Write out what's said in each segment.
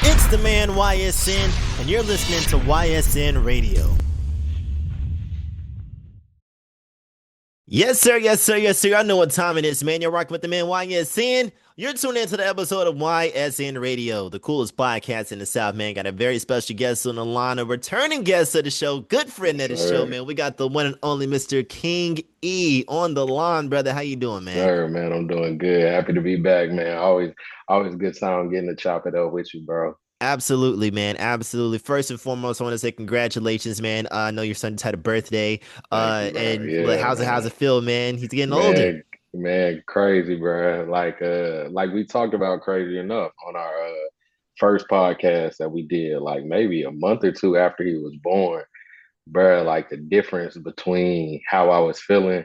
It's the man YSN, and you're listening to YSN Radio. Yes, sir. Yes, sir. Yes, sir. I know what time it is, man. You're rocking with the man YSN. You're tuned into the episode of YSN Radio, the coolest podcast in the South, man. Got a very special guest on the line, a returning guest of the show, good friend of the show, man. We got the one and only Mr. King E on the line, brother. How you doing, man? Sir, man, I'm doing good. Happy to be back, man. Always good time getting to chop it up with you, bro. Absolutely, man. Absolutely. First and foremost, I want to say congratulations, man. I know your son just had a birthday. Thank you, bro. And look, Yeah, how's man. it feel, man? He's getting older. Man, crazy, bro. Like we talked about crazy enough on our first podcast that we did, like maybe a month or two after he was born, bro. Like the difference between how I was feeling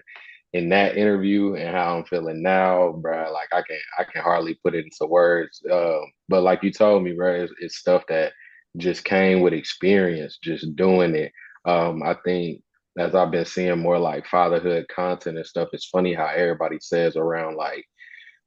in that interview and how I'm feeling now, bro. Like I can hardly put it into words. But like you told me, bro, it's stuff that just came with experience, just doing it. I think as I've been seeing more like fatherhood content and stuff, it's funny how everybody says around like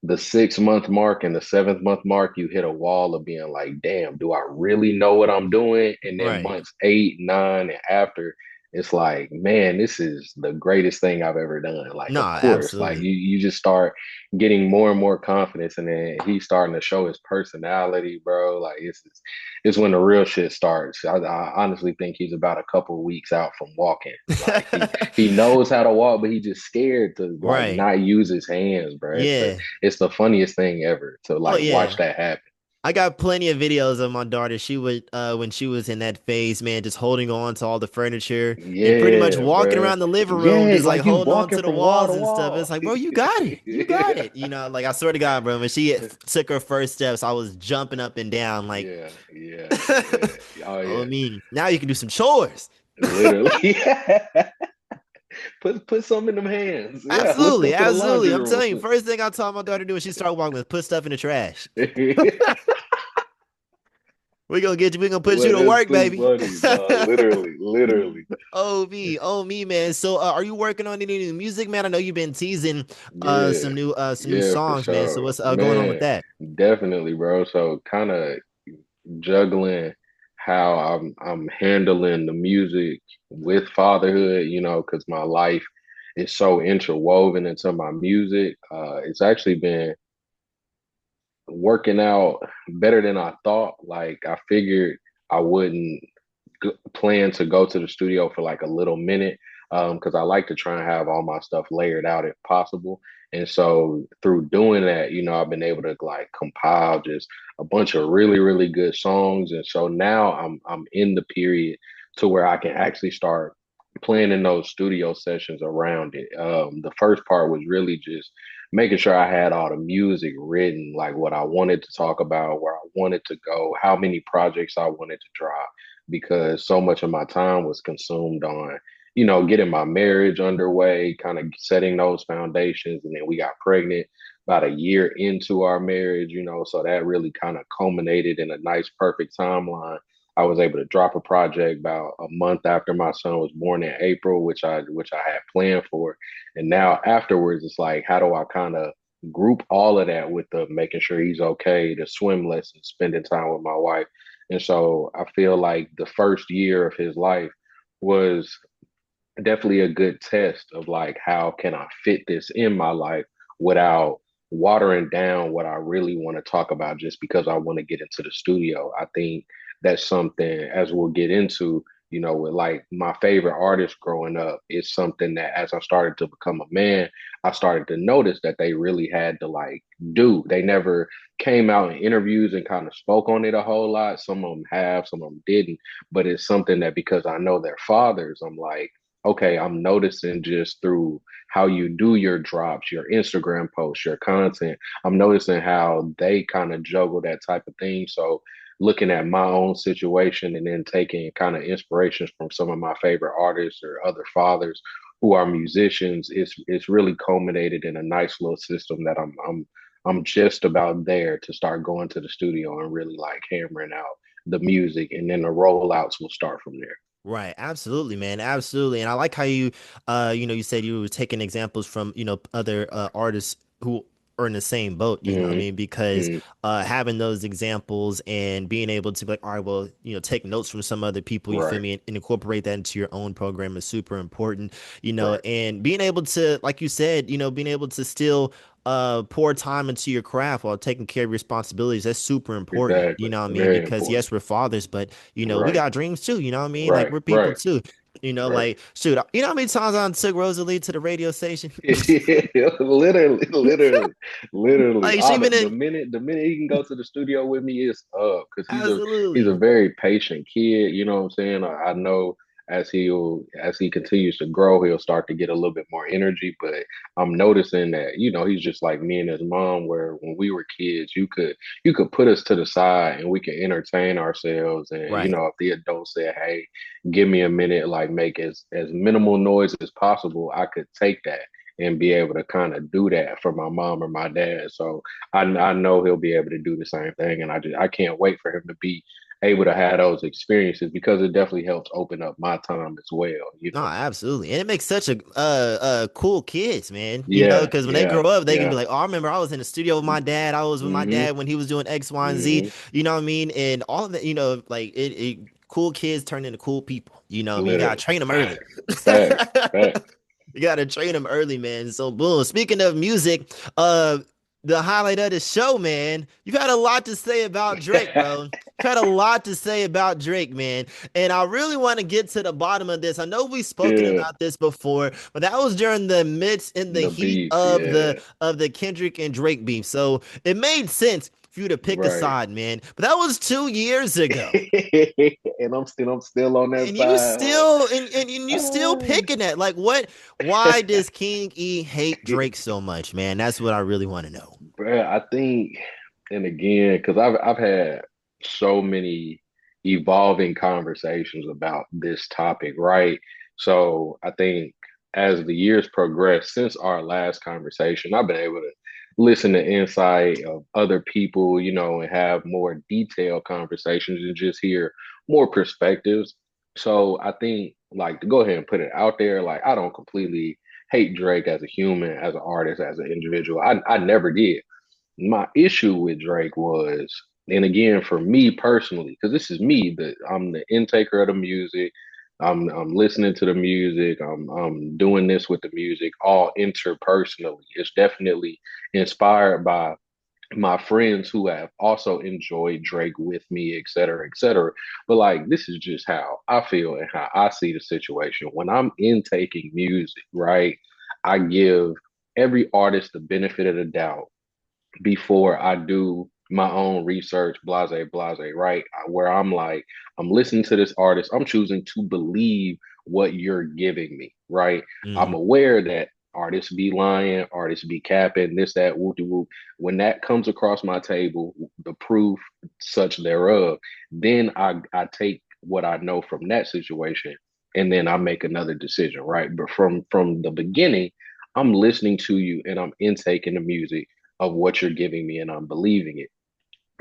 the 6 month mark and the 7th month mark, you hit a wall of being like, damn, do I really know what I'm doing? And then Right. months 8, 9, and after, it's like, man, this is the greatest thing I've ever done. Like, of Nah, course, like absolutely. you just start getting more and more confidence, and then he's starting to show his personality, bro. Like, it's when the real shit starts. I honestly think he's about a couple of weeks out from walking. Like he knows how to walk, but he just scared to like Right. not use his hands, bro. Yeah. It's the funniest thing ever to Oh like watch yeah. that happen. I got plenty of videos of my daughter. She would when she was in that phase, man, just holding on to all the furniture and pretty much Yeah, walking bro. around the living room, Yeah, just like like you holding on walking to the from wall to walls and stuff. wall. It's like, bro, you got it. You got Yeah. it. Like I swear to God, bro, when she took her first steps, I was jumping up and down like Yeah, yeah, yeah. Oh oh yeah. me. Now you can do some chores. Literally. Put some in them hands. Yeah, let's go Absolutely, to the absolutely. laundry I'm room. telling you, first thing I taught my daughter to do when she started walking was put stuff in the trash. We gonna put you Well, to that's work, too baby. funny, dog. Literally, literally. Oh me, man. So, are you working on any new music, man? I know you've been teasing Yeah, some new yeah, for songs, man. So sure. what's going on with Man, that? definitely, bro. So kind of juggling how I'm handling the music with fatherhood, because my life is so interwoven into my music. It's actually been working out better than I thought. Like I figured I wouldn't plan to go to the studio for like a little minute because I like to try and have all my stuff layered out if possible. And so through doing that, I've been able to like compile just a bunch of really, really good songs. And so now I'm in the period to where I can actually start planning those studio sessions around it. The first part was really just making sure I had all the music written, like what I wanted to talk about, where I wanted to go, how many projects I wanted to drop because so much of my time was consumed on, getting my marriage underway, kind of setting those foundations. And then we got pregnant about a year into our marriage, so that really kind of culminated in a nice, perfect timeline. I was able to drop a project about a month after my son was born in April, which I had planned for. And now afterwards, it's like, how do I kind of group all of that with the making sure he's okay, the swim lessons, spending time with my wife. And so I feel like the first year of his life was definitely a good test of like how can I fit this in my life without watering down what I really want to talk about just because I want to get into the studio. I think that's something as we'll get into, with like my favorite artists growing up, it's something that as I started to become a man, I started to notice that they really had to like do. They never came out in interviews and kind of spoke on it a whole lot. Some of them have, some of them didn't, but it's something that because I know their fathers, I'm like, okay, I'm noticing just through how you do your drops, your Instagram posts, your content, I'm noticing how they kind of juggle that type of thing. So looking at my own situation and then taking kind of inspirations from some of my favorite artists or other fathers who are musicians, it's really culminated in a nice little system that I'm just about there to start going to the studio and really like hammering out the music and then the rollouts will start from there. Right, absolutely, man, absolutely. And I like how you, you said you were taking examples from, other artists who are in the same boat, you know what I Mm-hmm. mean? Because Mm-hmm. having those examples and being able to be like, all right, well, take notes from some other people, you feel Right. me, and incorporate that into your own program is super important, Right. and being able to, like you said, being able to still pour time into your craft while taking care of your responsibilities, that's super important, you Exactly. know what I mean? Very Because important. yes, we're fathers, but we Right. got dreams too, you know what I mean? Like Right. we're people Right. too. Right. Like shoot, how many times I took Rosalie to the radio station? Literally, literally, literally. Like she All been the in, minute he can go to the studio with me is up because he's a absolutely. very patient kid. You know what I'm saying? I know as he continues to grow, he'll start to get a little bit more energy. But I'm noticing that he's just like me and his mom. Where when we were kids, you could put us to the side and we can entertain ourselves. And Right. if the adult said, "Hey, give me a minute, like make as minimal noise as possible," I could take that and be able to kind of do that for my mom or my dad. So I know he'll be able to do the same thing, and I can't wait for him to be able to have those experiences because it definitely helps open up my time as well. No, absolutely. And it makes such a cool kids, man. Yeah, Because when they yeah, grow up, they can be yeah. like, "Oh, I remember I was in the studio with my dad. I was with my Mm-hmm. dad when he was doing X, Y, and Z." Mm-hmm. You know what I mean? And all of that, like cool kids turn into cool people. You know what I mean? You gotta Literally. train them early. Facts. Facts. You gotta train them early, man. So boom. Speaking of music, the highlight of the show, man. You've had a lot to say about Drake, bro. You've had a lot to say about Drake, man. And I really want to get to the bottom of this. I know we've spoken Yeah. about this before, but that was during the midst in the The heat beef. of the Yeah. of the Kendrick and Drake beef. So it made sense for you to pick a Right. side, man. But that was 2 years ago. And I'm still on that And you side, still and you still huh? picking that. Like what why does King E hate Drake so much, man? That's what I really want to know. Bruh, I think, and again, because I've had so many evolving conversations about this topic, right? So I think as the years progress since our last conversation, I've been able to listen to insight of other people, and have more detailed conversations and just hear more perspectives. So I think, like, to go ahead and put it out there, like, I don't completely hate Drake as a human, as an artist, as an individual. I never did. My issue with Drake was, and again for me personally, because this is me, that I'm the intaker of the music. I'm listening to the music. I'm doing this with the music all interpersonally. It's definitely inspired by my friends who have also enjoyed Drake with me, et cetera, et cetera. But like, this is just how I feel and how I see the situation. When I'm intaking music, right, I give every artist the benefit of the doubt before I do my own research, blase, blase, right? Where I'm like, I'm listening to this artist, I'm choosing to believe what you're giving me, right? I'm Hmm. aware that artists be lying, artists be capping, this, that, whoop de whoop. When that comes across my table, the proof such thereof, then I take what I know from that situation and then I make another decision, right? But from the beginning, I'm listening to you and I'm intaking the music of what you're giving me and I'm believing it.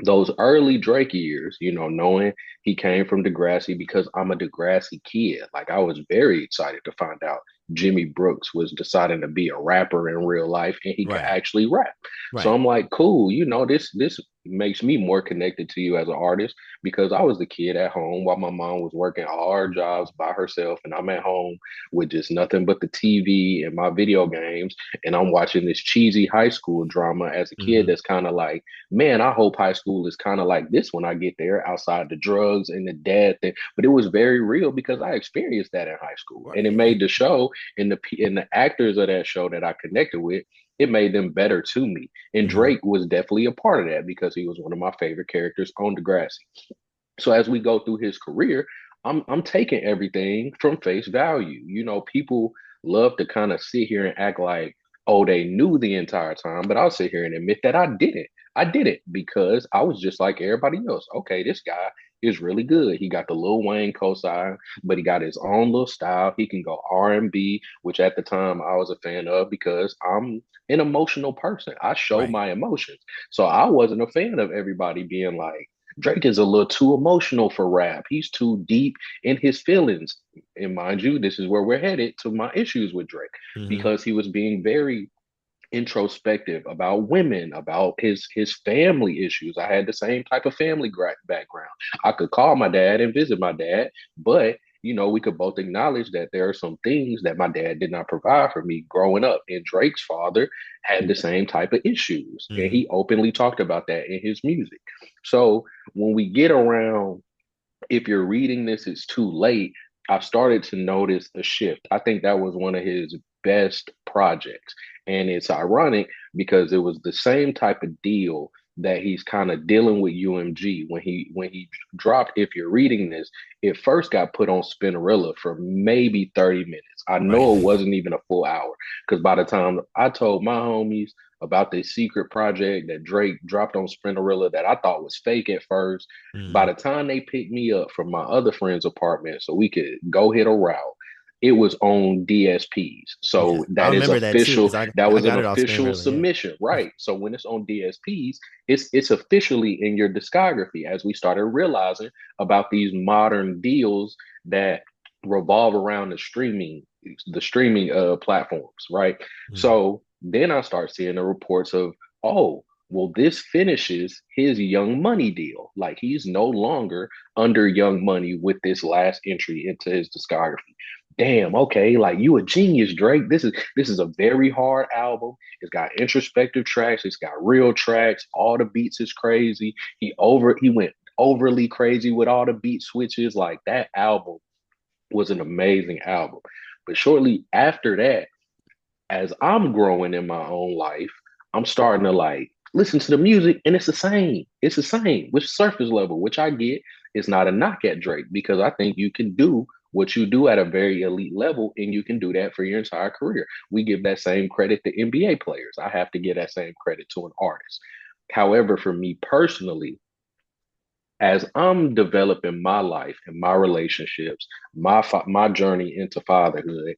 Those early Drake years, knowing he came from Degrassi because I'm a Degrassi kid. Like I was very excited to find out Jimmy Brooks was deciding to be a rapper in real life and he could Right. actually rap. So Right. I'm like, cool, this makes me more connected to you as an artist because I was the kid at home while my mom was working all her jobs by herself and I'm at home with just nothing but the TV and my video games and I'm watching this cheesy high school drama as a kid Hmm. that's kind of like, man, I hope high school is kind of like this when I get there, outside the drugs and the dad thing. But it was very real because I experienced that in high school, Right. and it Yeah. made the show and the actors of that show that I connected with. It made them better to me, and Hmm. Drake was definitely a part of that because he was one of my favorite characters on Degrassi. So as we go through his career, I'm taking everything from face value. People love to kind of sit here and act like, oh, they knew the entire time, but I'll sit here and admit that I didn't. I did it because I was just like everybody else. Okay, this guy is really good. He got the Lil Wayne cosign, but he got his own little style. He can go R&B, which at the time I was a fan of because I'm an emotional person. I show Right. my emotions. So I wasn't a fan of everybody being like, Drake is a little too emotional for rap. He's too deep in his feelings. And mind you, this is where we're headed to my issues with Drake Hmm. because he was being very introspective about women, about his family issues. I had the same type of family background. I could call my dad and visit my dad, but we could both acknowledge that there are some things that my dad did not provide for me growing up. And Drake's father had the same type of issues, and Hmm. he openly talked about that in his music. So when we get around, if you're reading this, it's too late. I started to notice a shift. I think that was one of his best projects. And it's ironic because it was the same type of deal that he's kind of dealing with UMG when he dropped. If you're reading this, it first got put on Spinnerella for maybe 30 minutes. I Right. know it wasn't even a full hour because by the time I told my homies about this secret project that Drake dropped on Spinnerella that I thought was fake at first, by Hmm. the time they picked me up from my other friend's apartment so we could go hit a route, it was on DSPs. Yeah, So I that is remember that too official. because I That I was an got it off Spin official Gorilla. Yeah. submission, right? So when it's on DSPs, it's officially in your discography. As we started realizing about these modern deals that revolve around the streaming platforms, right? Hmm. So then I start seeing the reports of, oh, well, this finishes his Young Money deal. Like he's no longer under Young Money with this last entry into his discography. Damn, okay, like you a genius, Drake. This is a very hard album. It's got introspective tracks, it's got real tracks, all the beats is crazy. He went overly crazy with all the beat switches. Like that album was an amazing album. But shortly after that, as I'm growing in my own life, I'm starting to like listen to the music and it's the same. It's the same, which surface level, which I get. It's not a knock at Drake because I think you can do what you do at a very elite level and you can do that for your entire career. We give that same credit to NBA players. I have to give that same credit to an artist. However, for me personally, as I'm developing my life and my relationships, my journey into fatherhood,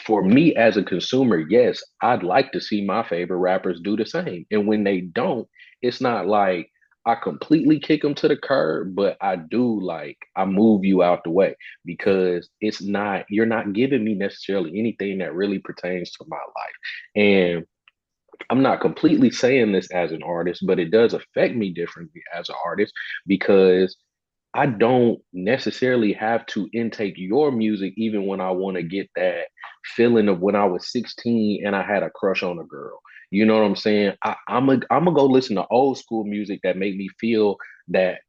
for me as a consumer, yes, I'd like to see my favorite rappers do the same. And when they don't, it's not like I completely kick them to the curb, but I do like I move you out the way because you're not giving me necessarily anything that really pertains to my life. And I'm not completely saying this as an artist, but it does affect me differently as an artist because I don't necessarily have to intake your music even when I want to get that feeling of when I was 16 and I had a crush on a girl. You know what I'm saying? I'm gonna go listen to old school music that make me that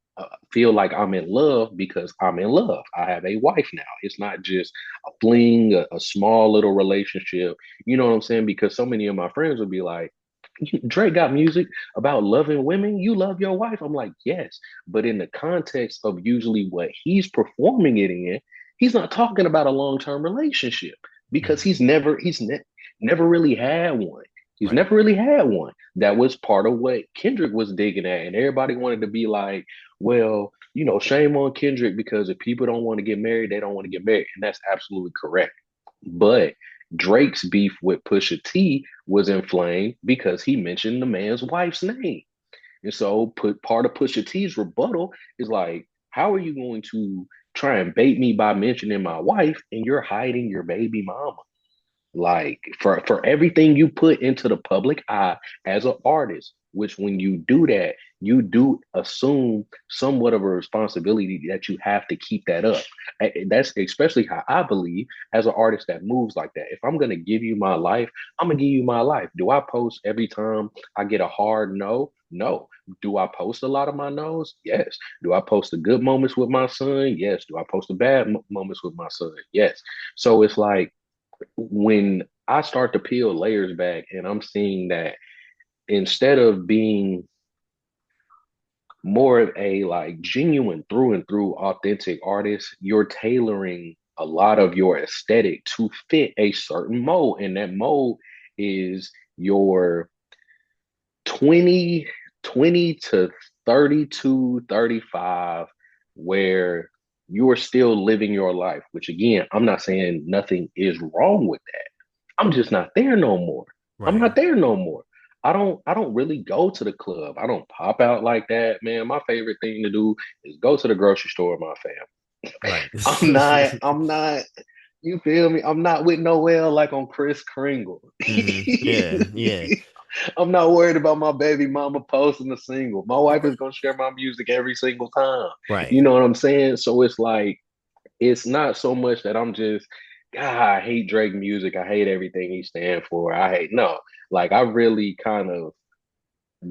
feel like I'm in love because I'm in love. I have a wife now. It's not just a fling, a small little relationship. You know what I'm saying? Because so many of my friends would be like, Drake got music about loving women. You love your wife. I'm like, yes, but in the context of usually what he's performing it in, he's not talking about a long term relationship because Hmm. never really had one. He's Right. never really had one. That was part of what Kendrick was digging at, and everybody wanted to be like, well, shame on Kendrick because if people don't want to get married, they don't want to get married, and that's absolutely correct. But Drake's beef with Pusha T was inflamed because he mentioned the man's wife's name. And so put part of Pusha T's rebuttal is like, how are you going to try and bait me by mentioning my wife and you're hiding your baby mama? Like for everything you put into the public eye as an artist, which when you do that, you do assume somewhat of a responsibility that you have to keep that up. That's especially how I believe as an artist that moves like that. If I'm gonna give you my life, I'm gonna give you my life. Do I post every time I get a hard no? No. Do I post a lot of my no's? Yes. Do I post the good moments with my son? Yes. Do I post the bad moments with my son? Yes. So it's like when I start to peel layers back and I'm seeing that instead of being more of a like genuine through and through authentic artist, you're tailoring a lot of your aesthetic to fit a certain mold. And that mold is your 20 20 to 32, 35, where you're still living your life, which again, I'm not saying nothing is wrong with that. I'm just not there no more. I'm Right. not there no more. I don't really go to the club. I don't pop out like that, man. My favorite thing to do is go to the grocery store with my family. Right. I'm not You feel me? I'm not with Noel like on Kris Kringle. Yeah, yeah, I'm not worried about my baby mama posting a single. My wife is gonna share my music every single time. right. You know what I'm saying? So it's like it's not so much that I'm just, God, I hate Drake music. I hate everything he stands for. I hate no. Like I really kind of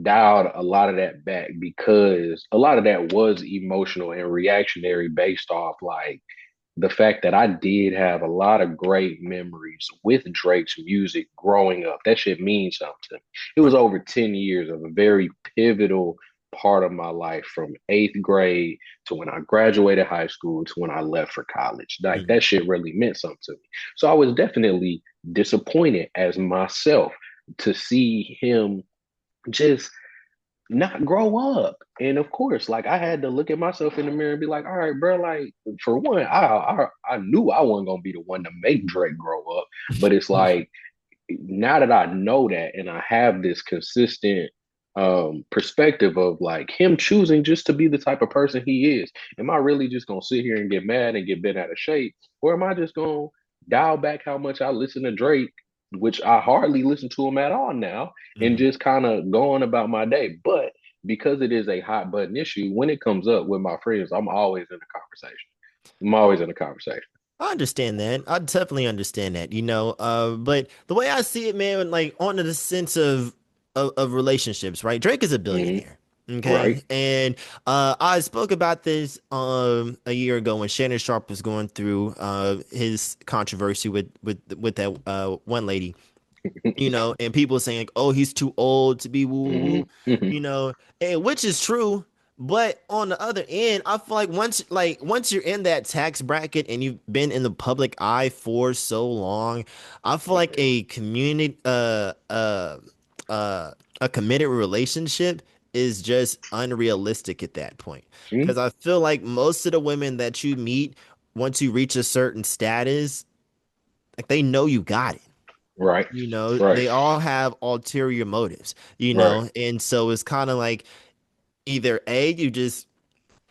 dialed a lot of that back because a lot of that was emotional and reactionary based off like the fact that I did have a lot of great memories with Drake's music growing up. That shit means something to me. It was Right. over 10 years of a very pivotal part of my life from eighth grade to when I graduated high school to when I left for college. Like that Mhm. shit really meant something to me. So I was definitely disappointed as myself to see him just not grow up. And of course, like I had to look at myself in the mirror and be like, all right, bro, like for one, I knew I wasn't gonna be the one to make Drake grow up. But it's like now that I know that and I have this consistent perspective of like him choosing just to be the type of person he is, am I really just gonna sit here and get mad and get bent out of shape? Or am I just gonna dial back how much I listen to Drake, which I hardly listen to him at all now, and Mhm. just kind of go on about my day? But because it is a hot button issue, when it comes up with my friends, I'm always in the conversation. I'm always in the conversation. I understand that. I definitely understand that, but the way I see it, man, like on the sense of relationships, right? Drake is a Hmm. billionaire. Right. Okay. And I spoke about this a year ago when Shannon Sharp was going through his controversy with that one lady, and people saying, like, oh, he's too old to be woo woo Hmm. woo, Hmm. you know, and which is true. But on the other end, I feel like once you're in that tax bracket and you've been in the public eye for so long, I feel like uh a committed relationship is just unrealistic at that point. Because I feel like most of the women that you meet once you reach a certain status, like they know you got it. Right. Right. They all have ulterior motives, Right. and so it's kind of like either A, you just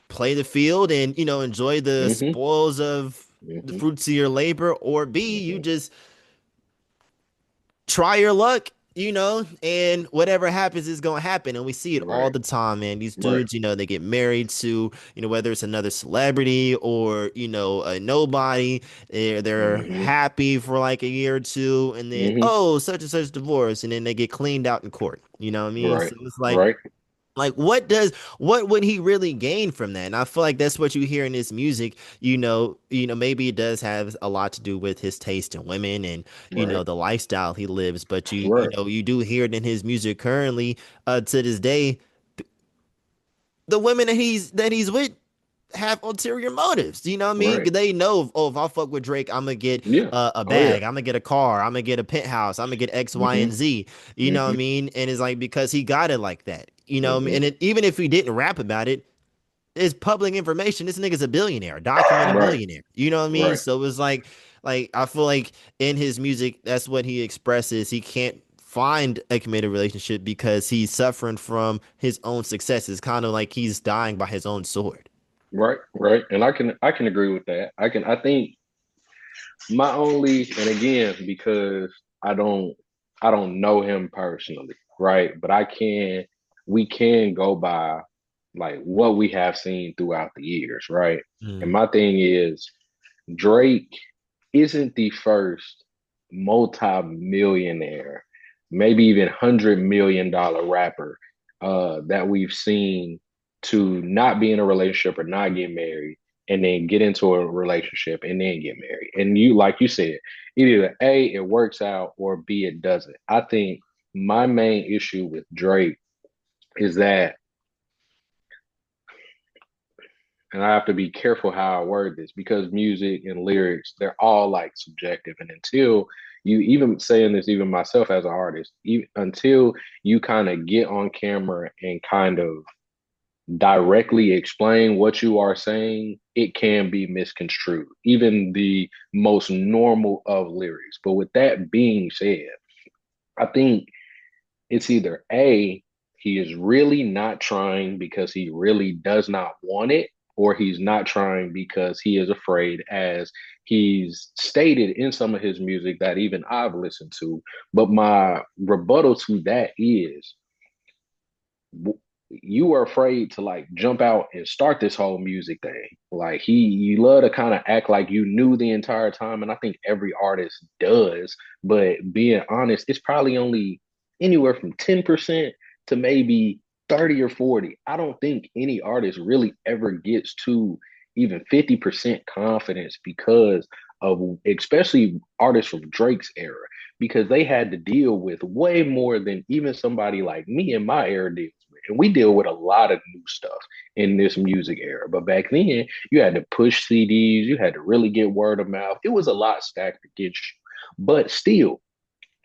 play the field and, enjoy the Hmm. spoils of the Hmm. fruits of your labor, or B, you Hmm. just try your luck, and whatever happens is going to happen. And we see it all Right. the time, man. These Right. dudes, they get married to, whether it's another celebrity or, a nobody. They're Hmm. happy for like a year or two, and then, Hmm. oh, such and such divorce, and then they get cleaned out in court. You know what I mean? Right. So it's like, Right. what would he really gain from that? And I feel like that's what you hear in this music. Maybe it does have a lot to do with his taste in women and Right. the lifestyle he lives. But Right. you do hear it in his music currently, to this day. The women that he's with have ulterior motives. You know what I mean? Right. They know, oh, if I fuck with Drake, I'm gonna get Yeah. a Oh yeah. bag, I'm gonna get a car, I'm gonna get a penthouse, I'm gonna get X, Y, Hmm. and Z. You know what I Hmm. mean? And it's like because he got it like that. Hmm. And even if he didn't rap about it, it's public information. This nigga's a billionaire, a documented Right. billionaire. You know what I mean? Right. So it's like I feel like in his music, that's what he expresses. He can't find a committed relationship because he's suffering from his own success. It's kind of like he's dying by his own sword. Right. Right. And I can agree with that. I think my only, and again, because I don't I don't know him personally, right? But we can go by like what we have seen throughout the years, right? And Mm, my thing is Drake isn't the first multi-millionaire, maybe even $100 million rapper that we've seen to not be in a relationship or not get married and then get into a relationship and then get married. And you, like you said, either A, it works out, or B, it doesn't. I think my main issue with Drake is that, and I have to be careful how I word this because music and lyrics, they're all like subjective. And until you even saying this, even myself as an artist, until you kind of get on camera and kind of directly explain what you are saying, it can be misconstrued, even the most normal of lyrics. But with that being said, I think it's either A, he is really not trying because he really does not want it, or he's not trying because he is afraid, as he's stated in some of his music that even I've listened to. But my rebuttal to that is, you were afraid to like jump out and start this whole music thing. Like you love to kind of act like you knew the entire time, and I think every artist does. But being honest, it's probably only anywhere from 10% to maybe 30 or 40. I don't think any artist really ever gets to even 50% confidence, because of, especially artists from Drake's era, because they had to deal with way more than even somebody like me in my era did. And we deal with a lot of new stuff in this music era. But back then, you had to push CDs, you had to really get word of mouth. It was a lot stacked against you. But still,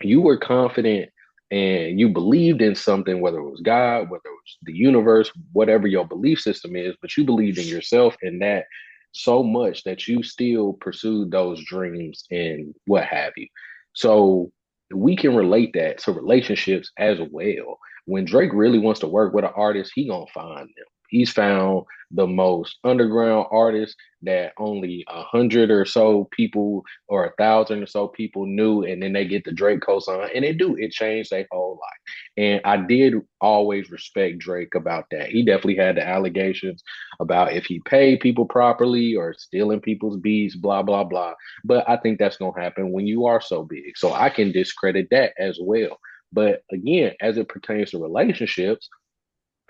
you were confident and you believed in something, whether it was God, whether it was the universe, whatever your belief system is, but you believed in yourself and that so much that you still pursued those dreams and what have you. So we can relate that to relationships as well. When Drake really wants to work with an artist, he gonna find them. He's found the most underground artists that only 100 or so people or 1,000 or so people knew, and then they get the Drake cosign, and it changed their whole life. And I did always respect Drake about that. He definitely had the allegations about if he paid people properly or stealing people's beats, blah blah blah. But I think that's gonna happen when you are so big. So I can discredit that as well. But again, as it pertains to relationships,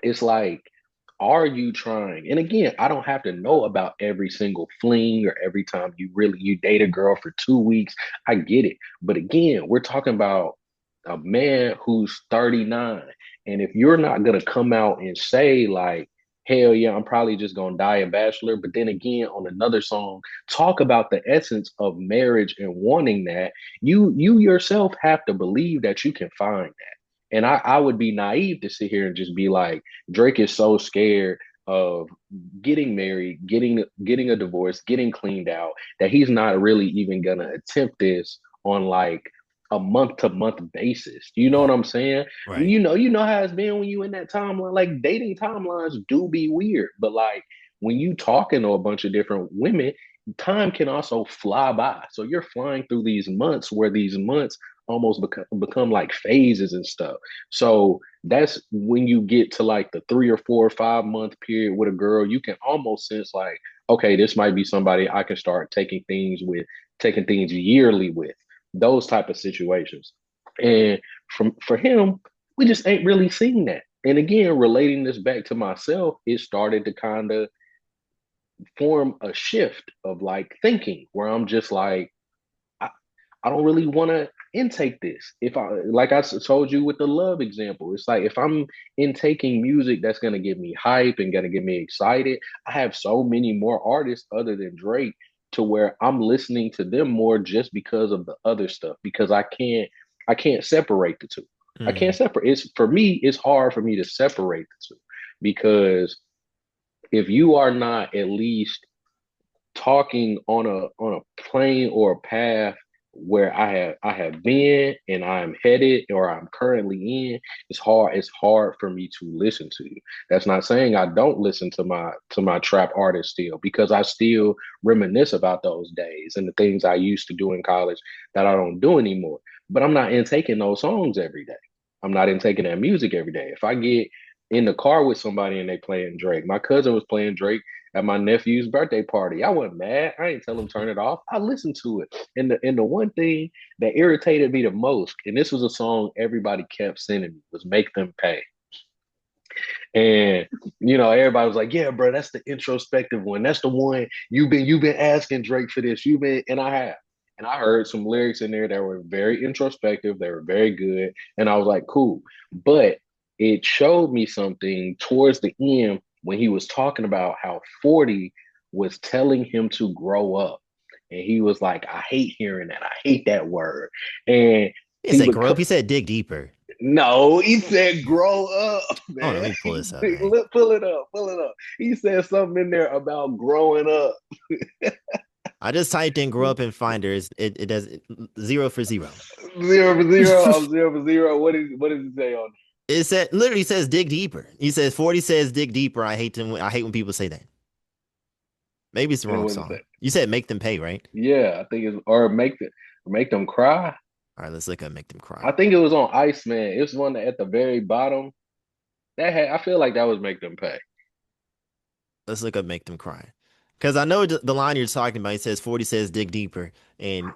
it's like, are you trying? And again, I don't have to know about every single fling or every time you date a girl for 2 weeks. I get it. But again, we're talking about a man who's 39. And if you're not gonna come out and say like, hell yeah, I'm probably just gonna die a bachelor, but then again on another song, talk about the essence of marriage and wanting that, you yourself have to believe that you can find that. And I would be naive to sit here and just be like, Drake is so scared of getting married, getting a divorce, getting cleaned out, that he's not really even gonna attempt this on like a month to month basis. You know what I'm saying? Right. You know how it's been when you in that timeline. Like dating timelines do be weird, but like when you talking to a bunch of different women, time can also fly by. So you're flying through these months where these months almost become like phases and stuff. So that's when you get to like the 3 or 4 or 5 month period with a girl, you can almost sense like, okay, this might be somebody I can start taking things yearly with, those type of situations. And for him, we just ain't really seen that. And again, relating this back to myself, it started to kind of form a shift of like thinking where I'm just like, I, I don't really want to intake this. If I, like I told you with the love example, it's like if I'm intaking music that's going to get me hype and going to get me excited, I have so many more artists other than Drake to where I'm listening to them more just because of the other stuff, because I can't separate the two. I can't Hmm. separate. It's for me, it's hard for me to separate the two, because if you are not at least talking on a plane or a path where I have been and I'm headed or I'm currently in, it's hard for me to listen to you. That's not saying I don't listen to my trap artists still, because I still reminisce about those days and the things I used to do in college that I don't do anymore. But I'm not intaking those songs every day. I'm not intaking that music every day. If I get in the car with somebody and they playing Drake, my cousin was playing Drake at my nephew's birthday party. I wasn't mad. I didn't tell him turn it off. I listened to it. And the one thing that irritated me the most, and this was a song everybody kept sending me, was "Make Them Pay." And everybody was like, "Yeah, bro, that's the introspective one. That's the one you've been asking Drake for this. You've been," and I have. And I heard some lyrics in there that were very introspective. They were very good, and I was like, "Cool." But it showed me something towards the end when he was talking about how 40 was telling him to grow up, and he was like, "I hate hearing that. I hate that word." And He he said would grow up. He said dig deeper. no, he said grow up, Oh, let man. me pull this up, man. Look, pull it up, pull it up. He said something in there about growing up. I just typed in grow up in Finders. It does 0 for 0. 0 for 0, I'm 0 for 0. What does it say on It said literally says dig deeper. He says 40 says dig deeper. I hate when people say that. Maybe it's the And it wrong was song. You said make them pay, right? yeah, I think it's or make them cry. All right, let's look up make them I cry. think it was on Iceman. It was one that at the very bottom. That had I feel like that was make them pay. Let's look up make them cry. Because I know the line you're talking about. It says 40 says dig deeper. And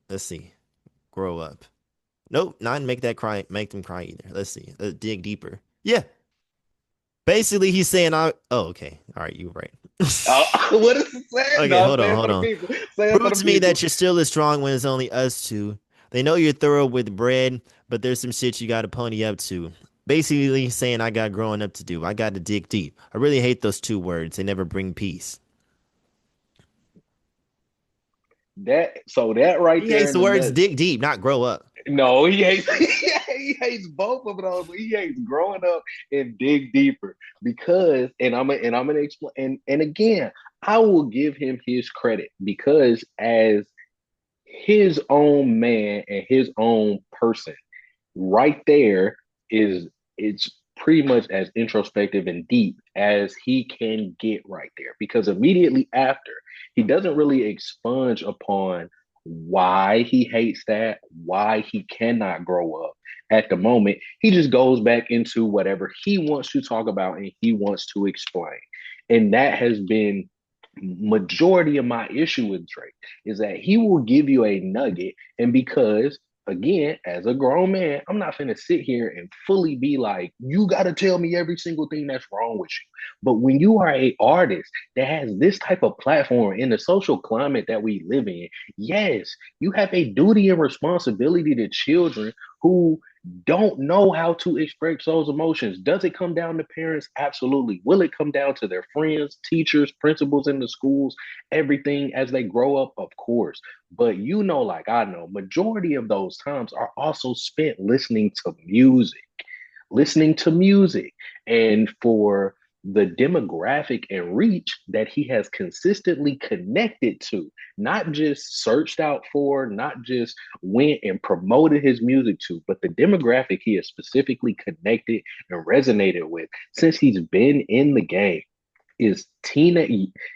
let's see, grow up. Nope, not make that cry, make them cry either. Let's see, dig deeper. Yeah, basically he's saying oh, okay, all right, you were right. Oh, what is it saying? Okay, No, hold say on, it for hold the on. people. Say it for Prove the to me people. that you're still as strong when it's only us two. They know you're thorough with bread, but there's some shit you gotta pony up to. Basically saying I got growing up to do. I got to dig deep. I really hate those two words. They never bring peace. That so that right He there hates in the the words nut. dig deep, not grow up. No, he hates he hates both of those. He hates growing up and dig deeper because and I'm gonna explain and again I will give him his credit because as his own man and his own person right there is it's pretty much as introspective and deep as he can get right there because immediately after he doesn't really expunge upon why he hates that, why he cannot grow up at the moment. He just goes back into whatever he wants to talk about and he wants to explain. And that has been majority of my issue with Drake is that he will give you a nugget and because again, as a grown man, I'm not finna sit here and fully be like, you gotta tell me every single thing that's wrong with you. But when you are a artist that has this type of platform in the social climate that we live in, yes, you have a duty and responsibility to children who don't know how to express those emotions. Does it come down to parents? Absolutely. Will it come down to their friends, teachers, principals in the schools, everything as they grow up? Of course. But you know, like I know, majority of those times are also spent listening to music. And for the demographic and reach that he has consistently connected to, not just searched out for, not just went and promoted his music to, but the demographic he has specifically connected and resonated with since he's been in the game is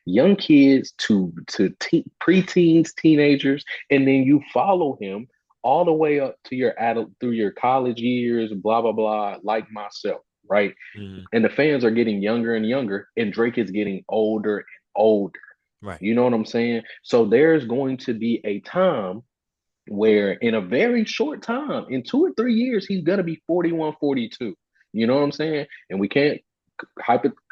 young kids to preteens, teenagers, and then you follow him all the way up to your adult through your college years, blah blah blah, like myself, right? Mhm. And the fans are getting younger and younger, and Drake is getting older and older. Right. You know what I'm saying? So there's going to be a time where in a very short time, in 2 or 3 years, he's gonna be 41, 42. You know what I'm saying? And we can't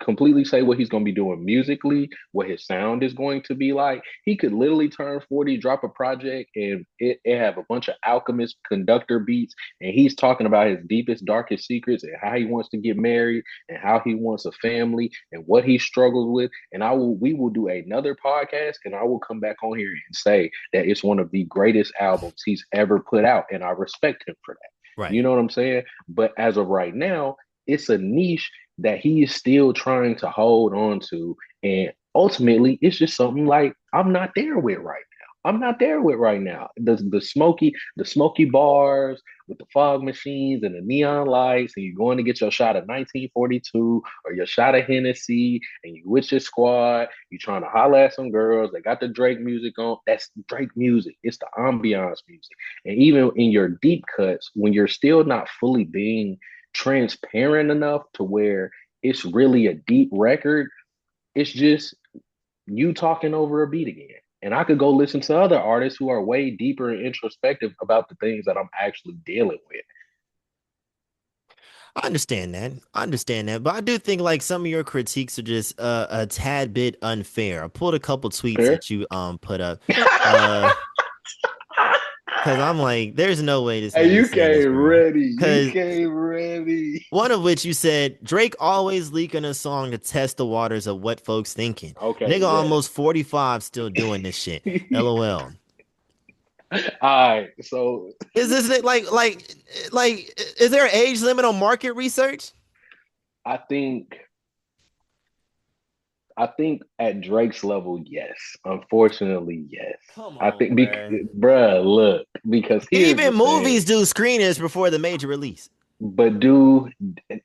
completely say what he's going to be doing musically, what his sound is going to be like. He could literally turn 40, drop a project, and it have a bunch of Alchemist conductor beats, and he's talking about his deepest, darkest secrets and how he wants to get married and how he wants a family and what he struggles with. And we will do another podcast, and I will come back on here and say that it's one of the greatest albums he's ever put out, and I respect him for that. Right. You know what I'm saying? But as of right now, it's a niche that he is still trying to hold on to. And ultimately, it's just something like I'm not there with right now. I'm not there with right now. The smoky bars with the fog machines and the neon lights, and you're going to get your shot of 1942 or your shot of Hennessy, and you with your squad, you trying to holler at some girls. They got the Drake music on. That's Drake music. It's the ambiance music. And even in your deep cuts, when you're still not fully being transparent enough to where it's really a deep record. It's just you talking over a beat again. And I could go listen to other artists who are way deeper and introspective about the things that I'm actually dealing with. I understand that. I understand that. But I do think like some of your critiques are just a tad bit unfair. I pulled a couple tweets Fair? that you put up. Uh because I'm like, there's no way this Hey, man you is saying this, came bro. ready. You Because came ready. one of which you said Drake always leaking a song to test the waters of what folks thinking. Okay, Nigga yes. almost 45 still doing this shit. LOL. All right. So Is this like is there an age limit on market research? I think I think at Drake's level, yes. Unfortunately, yes. Come I on, think, bruh. bruh, look, because here's the Even thing. movies do screeners before the major release. But do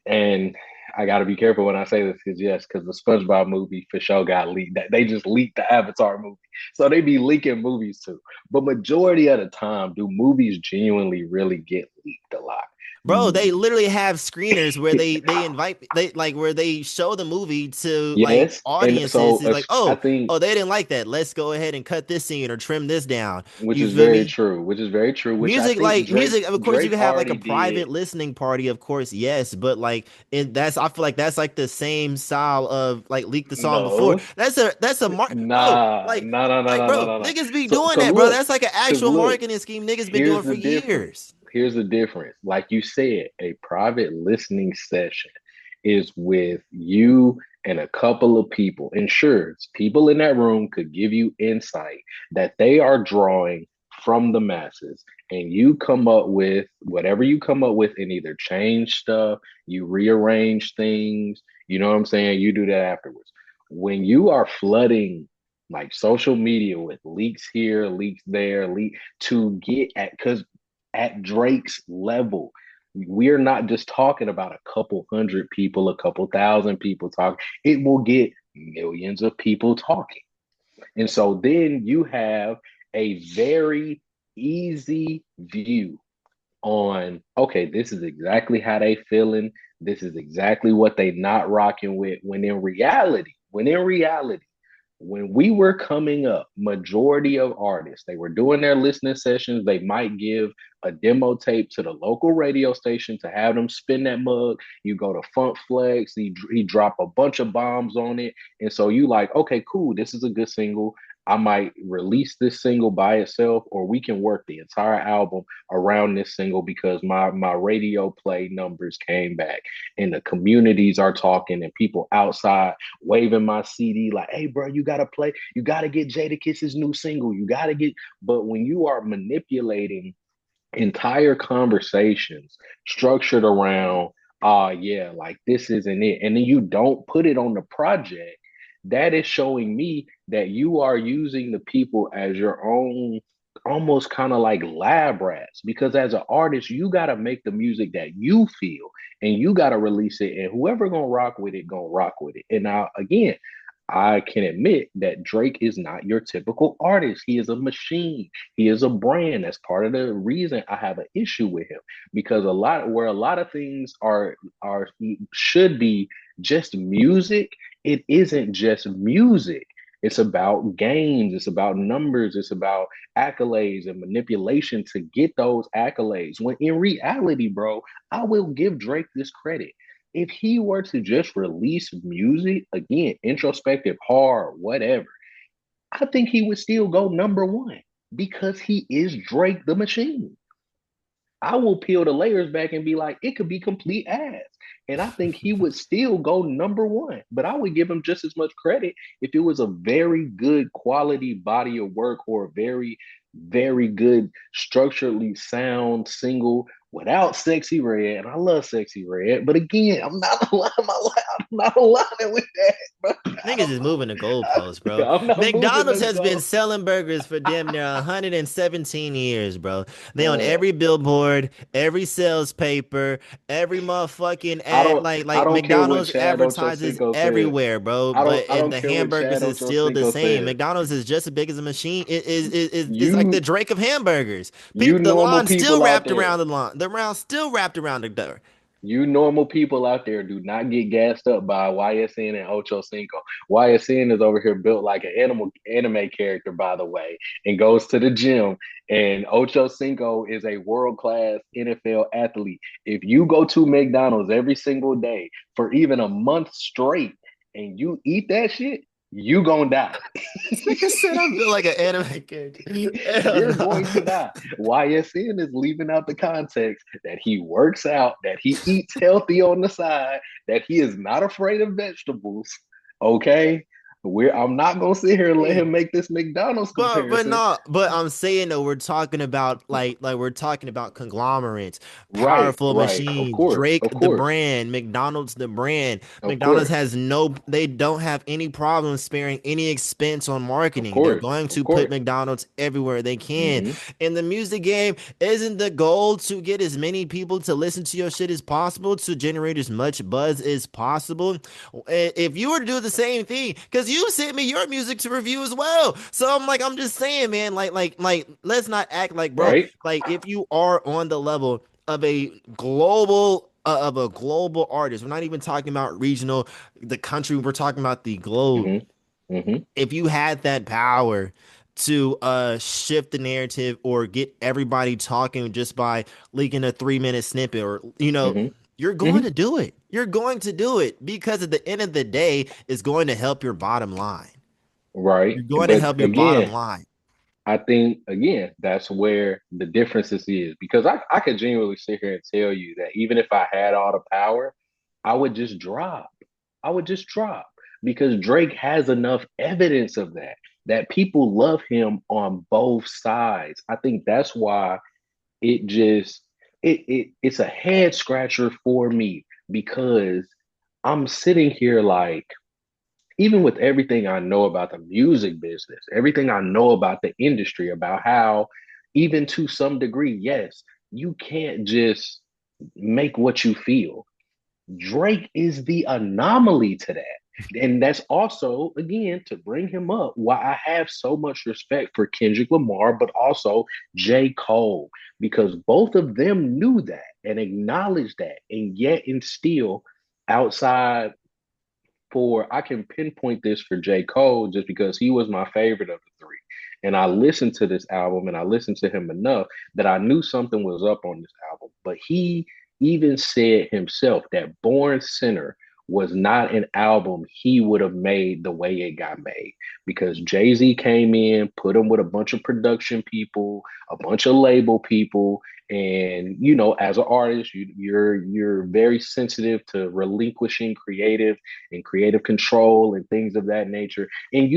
and I got to be careful when I say this because yes, because the SpongeBob movie for sure got leaked. That they just leaked the Avatar movie, so they be leaking movies too. But majority of the time, do movies genuinely really get leaked a lot? Bro, they literally have screeners where they invite they like where they show the movie to like Yes, and audiences. so It's like, I oh, think oh, they didn't like that. Let's go ahead and cut this scene or trim this down. which You is feel very me? true. Which is very true. Which I Music, think like Drake music, of course, you Drake can have like a already private did. listening party, of course, yes, but like that's I feel like that's like the same style of like leak the song before. No, That's a mark, bro. nah, nah, nah, nah, Like, nah, nah, bro, nah, nah. niggas be So, doing cause that, bro. look, That's like an cause actual look, marketing scheme niggas been doing here's for the difference. years. Here's the difference. Like you said, a private listening session is with you and a couple of people. And sure, people in that room could give you insight that they are drawing from the masses. And you come up with whatever you come up with and either change stuff, you rearrange things. You know what I'm saying? You do that afterwards. When you are flooding like social media with leaks here, leaks there, leak to get at because at Drake's level, we're not just talking about a couple hundred people, a couple thousand people talking. It will get millions of people talking. And so then you have a very easy view on, okay, this is exactly how they feeling. This is exactly what they not rocking with. When in reality, when we were coming up, majority of artists, they were doing their listening sessions. They might give a demo tape to the local radio station to have them spin that mug. You go to Funk Flex, he drop a bunch of bombs on it. And so you like, okay, cool, this is a good single. I might release this single by itself, or we can work the entire album around this single because my radio play numbers came back and the communities are talking and people outside waving my CD like, hey, bro, you gotta play, you gotta get Jadakiss's new single, you gotta get. But when you are manipulating entire conversations structured around, yeah, like this isn't it, and then you don't put it on the project, that is showing me that you are using the people as your own almost kind of like lab rats because as an artist you got to make the music that you feel and you got to release it and whoever gonna rock with it gonna rock with it. And now again, I can admit that Drake is not your typical artist. He is a machine. He is a brand. That's part of the reason I have an issue with him because a lot of things are should be just music. It isn't just music. It's about games. It's about numbers. It's about accolades and manipulation to get those accolades. When in reality, bro, I will give Drake this credit if he were to just release music, again, introspective, hard, whatever, I think he would still go number one because he is Drake the Machine. I will peel the layers back and be like, it could be complete ass. And I think he would still go number one. But I would give him just as much credit if it was a very good quality body of work or a very, very good structurally sound single without Sexy Red. And I love Sexy Red. But again, I'm not aligning with that, bro. I Niggas don't is know. moving the goalposts, bro. I'm not moving McDonald's the has been goal. selling burgers for damn near 117 years, bro. They on Bruh. every billboard, every sales paper, every motherfucking I ad. don't I Like don't care what McDonald's Chad advertises Ochocinco said. everywhere, bro. I But and don't the care what hamburgers Chad is still the Ochocinco same. said. McDonald's is just as big as a machine. Is like the You Drake of hamburgers. you People, the normal lawn still people out wrapped there, around the lawn. The round still wrapped around the door. you normal people out there do not get gassed up by YSN and Ocho Cinco. YSN is over here built like an anime character, by the way, and goes to the gym. And Ocho Cinco is a world class NFL athlete. If you go to McDonald's every single day for even a month straight and you eat that shit, you gonna die. This nigga said I feel like an anime character. Hell You're no. going to die. YSN is leaving out the context that he works out, that he eats healthy on the side, that he is not afraid of vegetables. Okay. I'm not gonna sit here and let Hey, him make this McDonald's but comparison. no, but I'm saying though, we're talking about like we're talking about conglomerates, Right, powerful right. machines. Drake Of the course, brand, McDonald's the brand. of McDonald's course, has no, they don't have any problem sparing any expense on of marketing. They're course, going of to put course. McDonald's everywhere they can. Hmm. In the music game, isn't the goal to get as many people to listen to your shit as possible, to generate as much buzz as possible? If you were to do the same thing, because you sent me your music to review as well. So I'm just saying, man, let's not act like, bro, Right. like if you are on the level of a global artist, we're not even talking about regional, the country, we're talking about the globe. Hmm. Hmm. If you had that power to shift the narrative or get everybody talking just by leaking a 3 minute snippet, or Hmm. you're going Hmm. to do it. You're going to do it because at the end of the day, it's going to help your bottom line. Right. You're going to But help your bottom again, line. I think again, that's where the differences is because I could genuinely sit here and tell you that even if I had all the power, I would just drop. I would just drop because Drake has enough evidence of that people love him on both sides. I think that's why it just it's a head scratcher for me because I'm sitting here like even with everything I know about the music business, everything I know about the industry, about how, even to some degree, yes, you can't just make what you feel. Drake is the anomaly to that. And that's also, again, to bring him up, why I have so much respect for Kendrick Lamar, but also J. Cole, because both of them knew that and acknowledged that, and yet and still outside for I can pinpoint this for J. Cole just because he was my favorite of the three. And I listened to this album and I listened to him enough that I knew something was up on this album. But he even said himself that Born Sinner was not an album he would have made the way it got made because Jay-Z came in, put him with a bunch of production people, a bunch of label people, and as an artist you're very sensitive to relinquishing creative control and things of that nature. And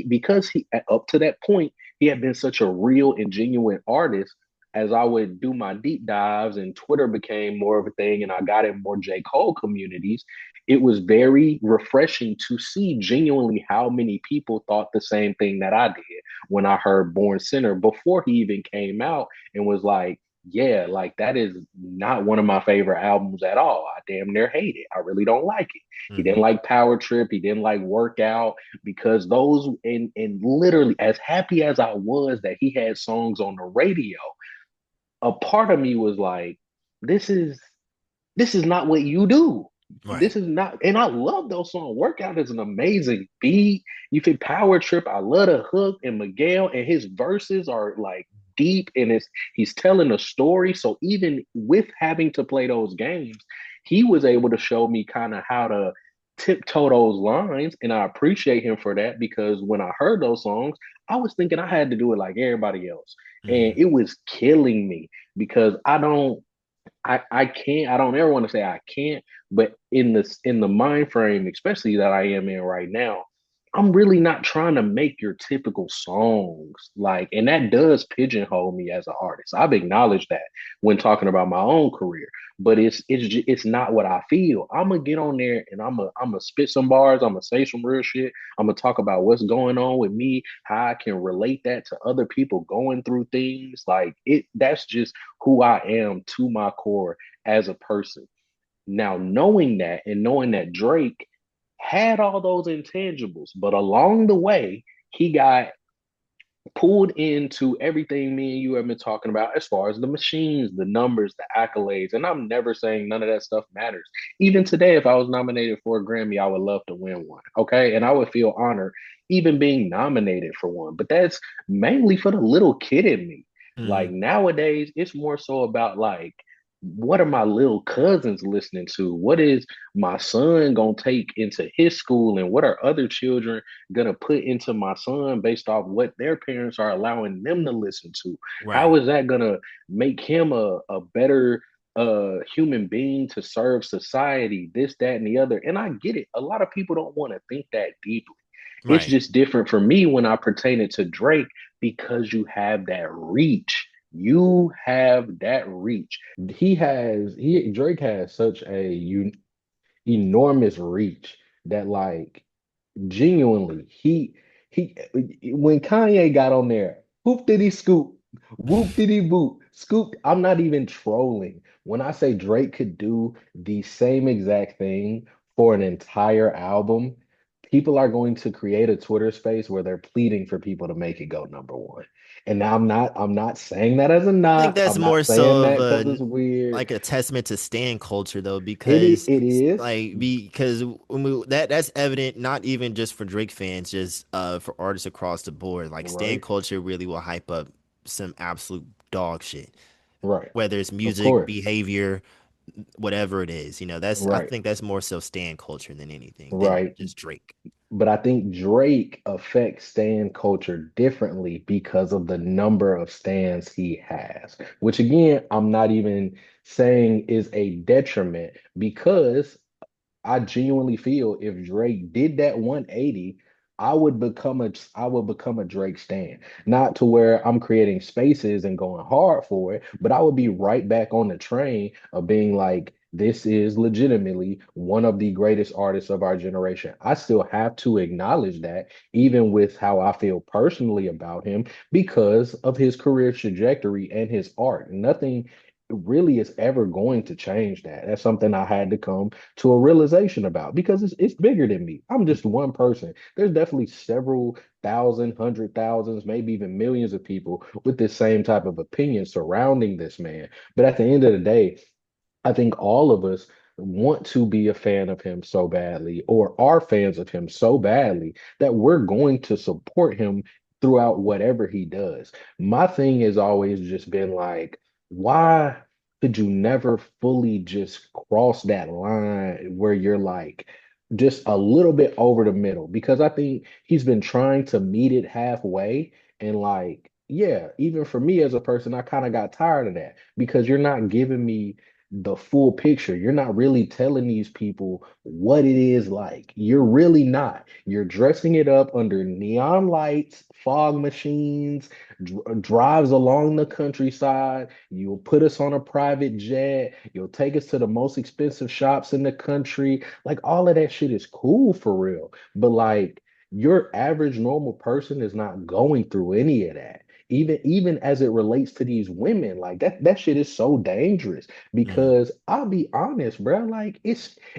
because he up to that point he had been such a real and genuine artist. As I would do my deep dives and Twitter became more of a thing, and I got in more J. Cole communities, it was very refreshing to see genuinely how many people thought the same thing that I did when I heard Born Sinner before he even came out and was like, yeah, like that is not one of my favorite albums at all. I damn near hate it. I really don't like it. He didn't Hmm. like Power Trip. He didn't like Workout because those and literally as happy as I was that he had songs on the radio, a part of me was like, this is this is not what you do. Right. This is not, and I love those songs. Workout is an amazing beat. You fit Power Trip. I love the hook and Miguel, and his verses are like deep, and he's telling a story. So even with having to play those games, he was able to show me kind of how to tiptoe those lines, and I appreciate him for that because when I heard those songs, I was thinking I had to do it like everybody else, and Hmm. it was killing me because I can't. I don't ever want to say I can't, but in the mind frame, especially that I am in right now, I'm really not trying to make your typical songs like, and that does pigeonhole me as an artist. I've acknowledged that when talking about my own career, but it's not what I feel. I'm gonna get on there and I'm gonna spit some bars. I'm gonna say some real shit. I'm gonna talk about what's going on with me, how I can relate that to other people going through things. Like it, that's just who I am to my core as a person. Now, knowing that and knowing that Drake had all those intangibles, but along the way, he got pulled into everything me and you have been talking about as far as the machines, the numbers, the accolades. And I'm never saying none of that stuff matters. Even today, if I was nominated for a Grammy, I would love to win one. Okay. And I would feel honored even being nominated for one. But that's mainly for the little kid in me. Like Hmm. nowadays, it's more so about like, what are my little cousins listening to? What is my son gonna take into his school, and what are other children gonna put into my son based off what their parents are allowing them to listen to? How Right. is that gonna make him a better human being to serve society? This, that, and the other. And I get it. A lot of people don't want to think that deeply. It's Right. just different for me when I pertain it to Drake because you have that reach. You have that reach. Drake has such a enormous reach that like genuinely he when Kanye got on there, whoop did he scoop, whoop did he boop, scoop. I'm not even trolling. When I say Drake could do the same exact thing for an entire album, people are going to create a Twitter space where they're pleading for people to make it go number one. And I'm not saying that as a I think knock. that's I'm not more saying so of that because a it's weird. like a testament to stan culture though, It because it is because that's evident not even just for Drake fans, just for artists across the board. Like stan right, culture really will hype up some absolute dog shit, right. whether it's Of music, course. behavior, whatever it is. That's I Right. think that's more so stan culture than anything than Right. just Drake. But I think Drake affects stan culture differently because of the number of stans he has, which again, I'm not even saying is a detriment because I genuinely feel if Drake did that 180, I would become a Drake stan. Not to where I'm creating spaces and going hard for it, but I would be right back on the train of being like, this is legitimately one of the greatest artists of our generation. I still have to acknowledge that, even with how I feel personally about him, because of his career trajectory and his art. Nothing really is ever going to change that. That's something I had to come to a realization about because it's bigger than me. I'm just one person. There's definitely several thousand, hundred thousands, maybe even millions of people with this same type of opinion surrounding this man. But at the end of the day, I think all of us want to be a fan of him so badly, or are fans of him so badly, that we're going to support him throughout whatever he does. My thing has always just been like, why could you never fully just cross that line where you're like, just a little bit over the middle? Because I think he's been trying to meet it halfway. And like, yeah, even for me as a person, I kind of got tired of that because you're not giving me the full picture. You're not really telling these people what it is like. You're really not. You're dressing it up under neon lights, fog machines, drives along the countryside. You'll put us on a private jet. You'll take us to the most expensive shops in the country. Like all of that shit is cool for real. But like your average normal person is not going through any of that. Even as it relates to these women, like that shit is so dangerous Mhm. because I'll be honest, bro. Like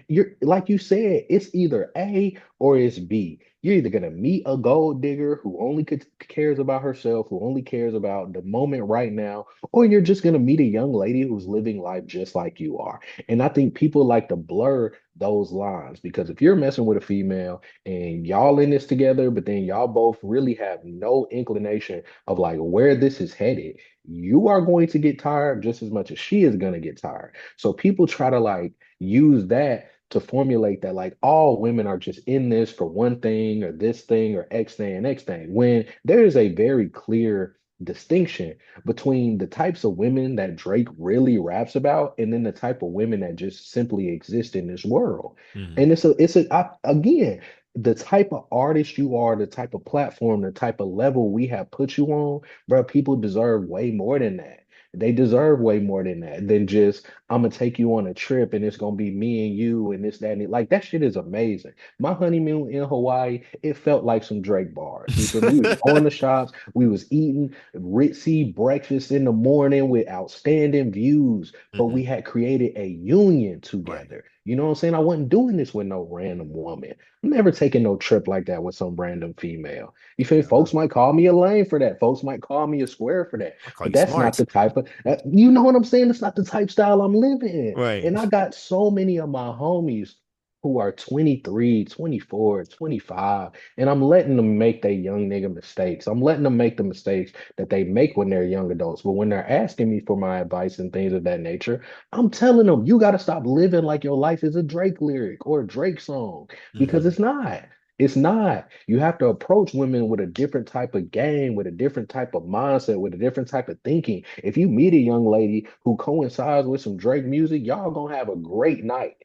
you're like you said, it's either A or it's B. You're either gonna meet a gold digger who only cares about herself, who only cares about the moment right now, or you're just gonna meet a young lady who's living life just like you are. And I think people like to blur those lines because if you're messing with a female and y'all in this together, but then y'all both really have no inclination of like where this is headed, you are going to get tired just as much as she is going to get tired. So people try to like use that to formulate that like all women are just in this for one thing or this thing or X thing and X thing, when there is a very clear distinction between the types of women that Drake really raps about and then the type of women that just simply exist in this world. Mhm. And again, the type of artist you are, the type of platform, the type of level we have put you on, bro, people deserve way more than that. They deserve way more than that, than just, I'm gonna take you on a trip and it's gonna be me and you and this, that, and it. Like that shit is amazing. My honeymoon in Hawaii, it felt like some Drake bars. You feel me? We was going to shops, we was eating ritzy breakfast in the morning with outstanding views, but we Mhm. had created a union Right. together. You know what I'm saying? I wasn't doing this with no random woman. I'm never taking no trip like that with some random female. You feel me? Yeah. Folks might call me a lame for that. Folks might call me a square for that. I call But you that's not smart. the type of, you know what I'm saying? It's not the type style I'm living in. Right. And I got so many of my homies who are 23, 24, 25, and I'm letting them make their young nigga mistakes. I'm letting them make the mistakes that they make when they're young adults. But when they're asking me for my advice and things of that nature, I'm telling them, you got to stop living like your life is a Drake lyric or a Drake song because Mhm. it's not. It's not. You have to approach women with a different type of game, with a different type of mindset, with a different type of thinking. If you meet a young lady who coincides with some Drake music, y'all gonna have a great night.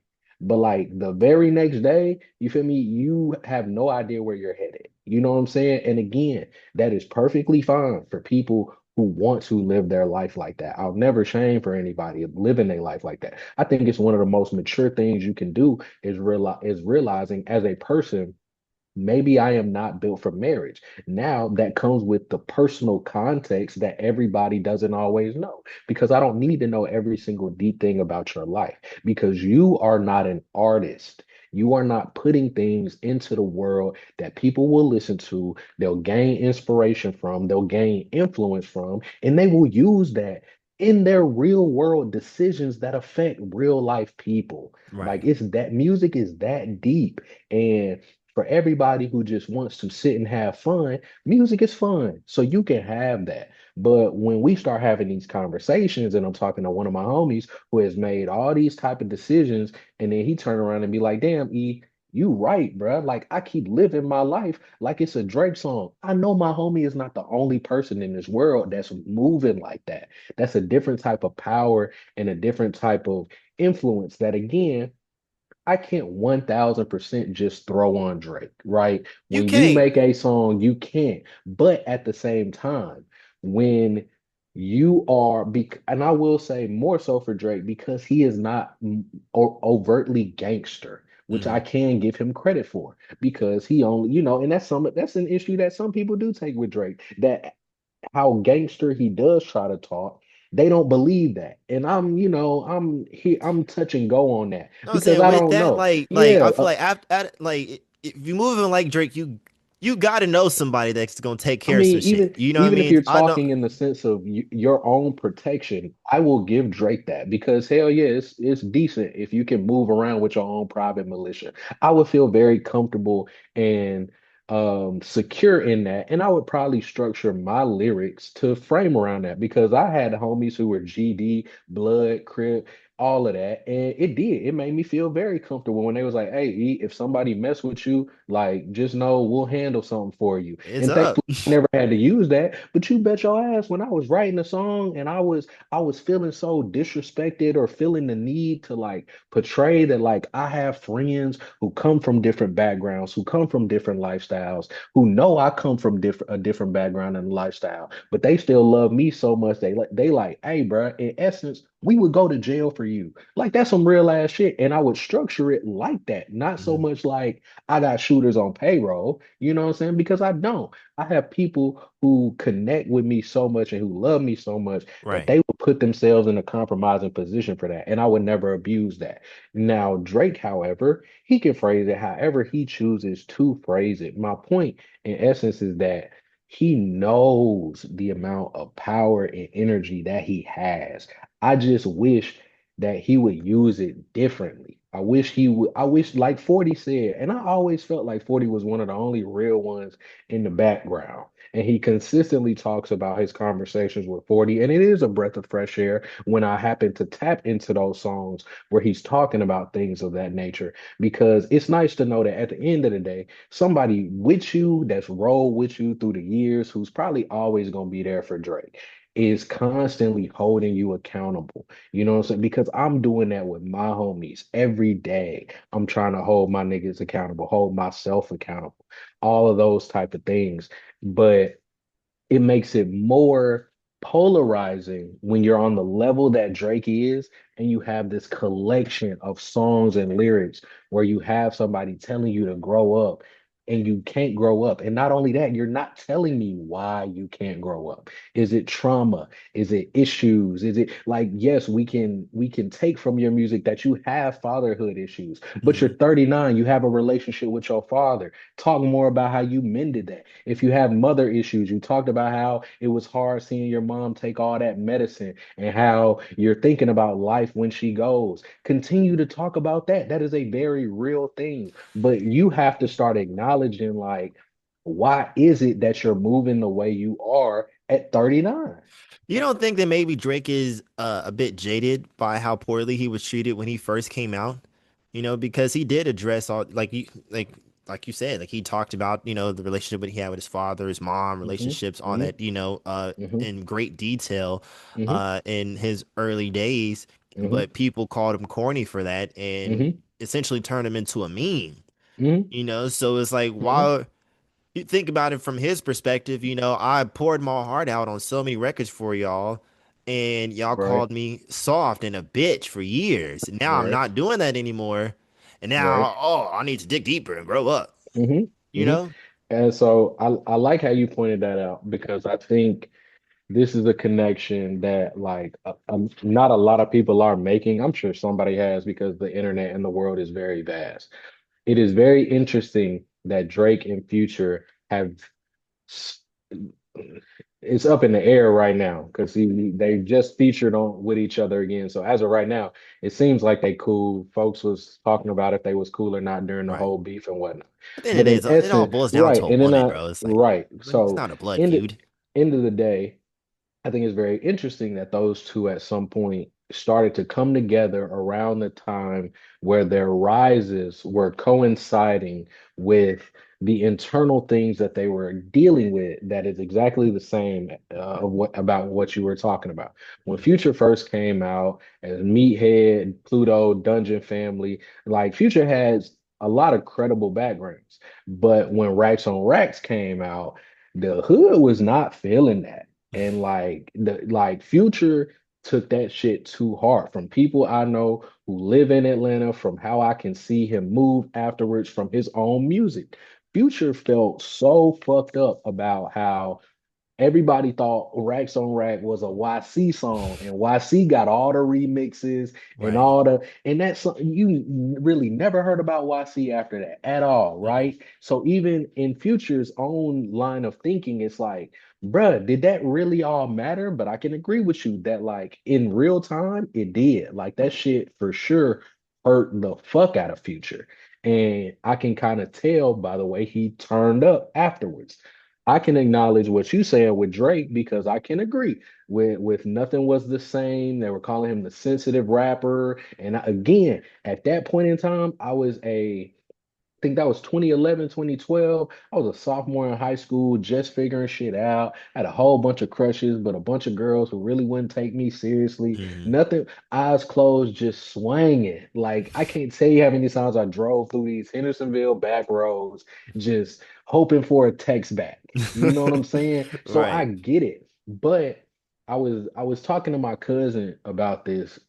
But like the very next day, you feel me? You have no idea where you're headed. You know what I'm saying? And again, that is perfectly fine for people who want to live their life like that. I'll never shame for anybody living their life like that. I think it's one of the most mature things you can do is realizing as a person maybe I am not built for marriage. Now that comes with the personal context that everybody doesn't always know because I don't need to know every single deep thing about your life because you are not an artist. You are not putting things into the world that people will listen to, they'll gain inspiration from, they'll gain influence from, and they will use that in their real world decisions that affect real life people. Like Right. it's that music is that deep. And for everybody who just wants to sit and have fun, music is fun. So you can have that. But when we start having these conversations, and I'm talking to one of my homies who has made all these type of decisions, and then he turn around and be like, damn, E, you right, bruh. Like I keep living my life like it's a Drake song. I know my homie is not the only person in this world that's moving like that. That's a different type of power and a different type of influence that again I can't 1000% just throw on Drake, right? You When you can't. make a song, you can't. But at the same time, when you are, and I will say more so for Drake because he is not overtly gangster, which I Mhm. can give him credit for because he only, and that's an issue that some people do take with Drake, that how gangster he does try to talk, they don't believe that. And I'm touch and go on that No, I'm because saying I with don't that, know. like Yeah, I feel like like if you moving like Drake, you got to know somebody that's gonna take I care of mean, some shit. You know what I even if mean? you're I don't. talking in the sense of your own protection, I will give Drake that because hell yeah, it's decent if you can move around with your own private militia. I would feel very comfortable and secure in that, and I would probably structure my lyrics to frame around that because I had homies who were GD, Blood, Crip, all of that, and it made me feel very comfortable when they was like, "Hey, E, if somebody mess with you, like just know we'll handle something for you." It's And up. never had to use that, but you bet your ass when I was writing a song and I was feeling so disrespected or feeling the need to like portray that like I have friends who come from different backgrounds, who come from different lifestyles, who know I come from a different background and lifestyle, but they still love me so much they like, hey, bro, in essence, we would go to jail for you. Like that's some real ass shit. And I would structure it like that, not so Mhm. much like I got shooters on payroll, you know what I'm saying? Because I don't. I have people who connect with me so much and who love me so much that Right. they will put themselves in a compromising position for that. And I would never abuse that. Now, Drake, however, he can phrase it however he chooses to phrase it. My point, in essence, is that he knows the amount of power and energy that he has. I just wish that he would use it differently. I wish, like 40 said, and I always felt like 40 was one of the only real ones in the background. And he consistently talks about his conversations with 40. And it is a breath of fresh air when I happen to tap into those songs where he's talking about things of that nature. Because it's nice to know that at the end of the day, somebody with you that's rolled with you through the years, who's probably always going to be there for Drake, is constantly holding you accountable. You know what I'm saying? Because I'm doing that with my homies every day. I'm trying to hold my niggas accountable, hold myself accountable, all of those type of things. But it makes it more polarizing when you're on the level that Drake is and you have this collection of songs and lyrics where you have somebody telling you to grow up and you can't grow up. And not only that, you're not telling me why you can't grow up. Is it trauma? Is it issues? Is it like, yes, we can take from your music that you have fatherhood issues, but Mhm. you're 39, you have a relationship with your father. Talk more about how you mended that. If you have mother issues, you talked about how it was hard seeing your mom take all that medicine and how you're thinking about life when she goes. Continue to talk about that. That is a very real thing. But you have to start acknowledging, like, why is it that you're moving the way you are at 39? You don't think that maybe Drake is a bit jaded by how poorly he was treated when he first came out? You know, because he did address all like you said, like he talked about, the relationship that he had with his father, his mom, Hmm. relationships, all Hmm. that, Hmm. in great detail Hmm. in his early days, Hmm. but people called him corny for that and Hmm. essentially turned him into a meme. Hmm. So it's like Hmm. why you think about it from his perspective, I poured my heart out on so many records for y'all, and y'all Right, called me soft and a bitch for years. And now I'm right, not doing that anymore. And right. now, oh, I need to dig deeper and grow up, hmm you hmm know? And so I like how you pointed that out because I think this is a connection that not a lot of people are making. I'm sure somebody has because the internet and the world is very vast. It is very interesting that Drake and Future have s- it's up in the air right now because they just featured on with each other again. So as of right now, it seems like they cool. Folks was talking about if they was cool or not during the Right. whole beef and whatnot. At the end of But the day, in it all essence, boils down right, to a and then woman, bro. It's like, right. it's So not a blood in the feud. end of the day, I think it's very interesting that those two at some point started to come together around the time where their rises were coinciding with the internal things that they were dealing with that is exactly the same about what you were talking about. When Mhm. Future first came out as Meathead, Pluto, Dungeon Family, like Future has a lot of credible backgrounds. But when Racks on Racks came out, the hood was not feeling that. And like Future took that shit too hard from people I know who live in Atlanta, from how I can see him move afterwards from his own music. Future felt so fucked up about how everybody thought Racks on Rack was a YC song, and YC got all the remixes and Right. that's something you really never heard about YC after that at all, Mm-mm. right? So even in Future's own line of thinking, it's like, bruh, did that really all matter? But I can agree with you that like in real time, it did. Like that shit for sure hurt the fuck out of Future. And I can kind of tell by the way he turned up afterwards. I can acknowledge what you saying with Drake because I can agree with nothing was the same. They were calling him the sensitive rapper, and again, at that point in time, I think that was 2011, 2012. I was a sophomore in high school, just figuring shit out. I had a whole bunch of crushes, but a bunch of girls who really wouldn't take me seriously. Hmm. Nothing, eyes closed, just swinging. Like, I can't tell you how many times I drove through these Hendersonville back roads, just hoping for a text back. You know what I'm saying? So I Right. get it. But I was talking to my cousin about this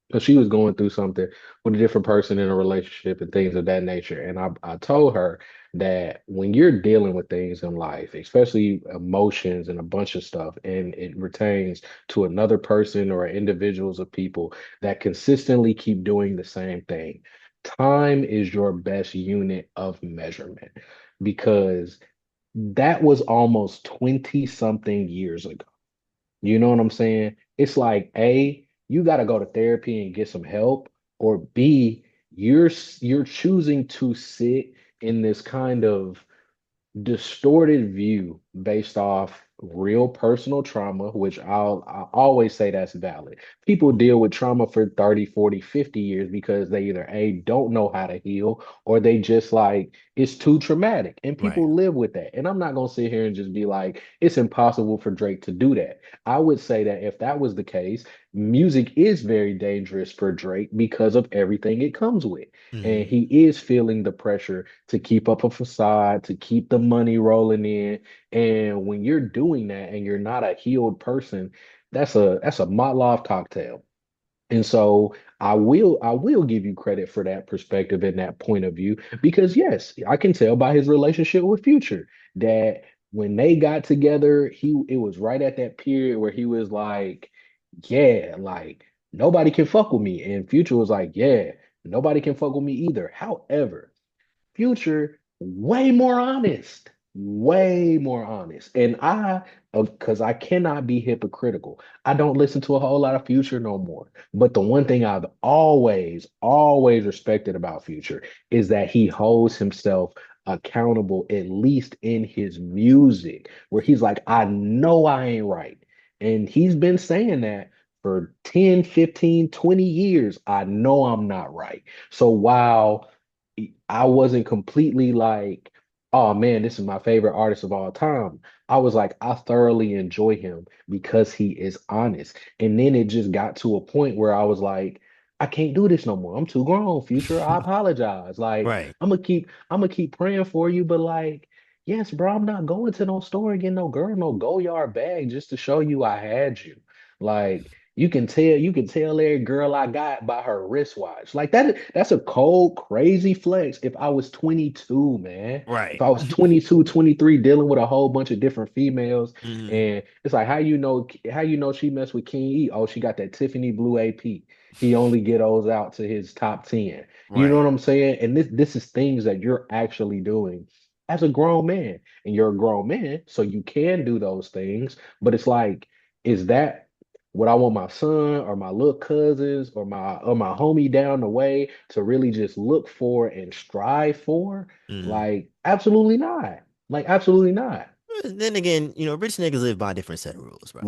because she was going through something with a different person in a relationship and things of that nature. And I told her that when you're dealing with things in life, especially emotions and a bunch of stuff, and it pertains to another person or individuals of people that consistently keep doing the same thing, time is your best unit of measurement because that was almost 20 something years ago. You know what I'm saying? It's like A, you got to go to therapy and get some help, or B, you're choosing to sit in this kind of distorted view based off real personal trauma, which I always say that's valid. People deal with trauma for 30, 40, 50 years because they either A, don't know how to heal, or they just like it's too traumatic. And Right. people live with that. And I'm not gonna sit here and just be like, it's impossible for Drake to do that. I would say that if that was the case, music is very dangerous for Drake because of everything it comes with. And Hmm. he is feeling the pressure to keep up a facade, to keep the money rolling in. And when you're doing that and you're not a healed person, that's a Molotov cocktail. And so I will give you credit for that perspective and that point of view because yes, I can tell by his relationship with Future that when they got together, he it was right at that period where he was like, yeah, like nobody can fuck with me. And Future was like, yeah, nobody can fuck with me either. However, Future, way more honest. And because I cannot be hypocritical, I don't listen to a whole lot of Future no more. But the one thing I've always respected about Future is that he holds himself accountable, at least in his music, where he's like, I know I ain't right. And he's been saying that for 10, 15, 20 years. I know I'm not right. So while I wasn't completely like, oh man, this is my favorite artist of all time. I was like, I thoroughly enjoy him because he is honest. And then it just got to a point where I was like, I can't do this no more. I'm too grown, Future. I apologize. Like, Right. I'm gonna keep praying for you, but like, Yes, bro, I'm not going to no store and getting no girl no go yard bag just to show you I had you. Like you can tell every girl I got by her wristwatch. Like that's a cold, crazy flex if I was 22, man. If Right. I was 22, 23, dealing with a whole bunch of different females, Hmm. and it's like how you know she messed with King E? Oh, she got that Tiffany blue AP. He only get those out to his top 10. You know what Right. I'm saying? And this is things that you're actually doing as a grown man, and you're a grown man, so you can do those things. But it's like, is that what I want my son or my little cousins or my homie down the way to really just look for and strive for? Hmm. Like, absolutely not. Like, absolutely not. Then again, rich niggas live by a different set of rules, bro.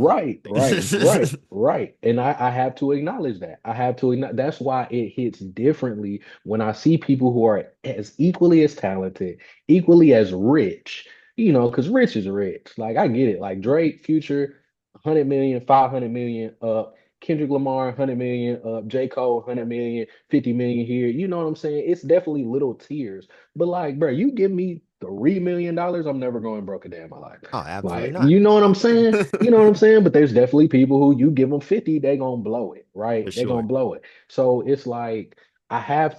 Right. And I have to acknowledge that. I have to acknowledge that's why it hits differently when I see people who are as equally as talented, equally as rich, because rich is rich. Like I get it. Like Drake, Future, 100 million, 500 million up. Kendrick Lamar, 100 million up. J. Cole, 100 million, 50 million here. You know what I'm saying? It's definitely little tiers. But like, bro, you give me $3 million, I'm never going broke a day in my life. Oh, absolutely Like, not. you know what I'm saying? You know what I'm saying? But there's definitely people who you give them 50, they gonna blow it, For right? They gonna sure. blow it. So it's like I have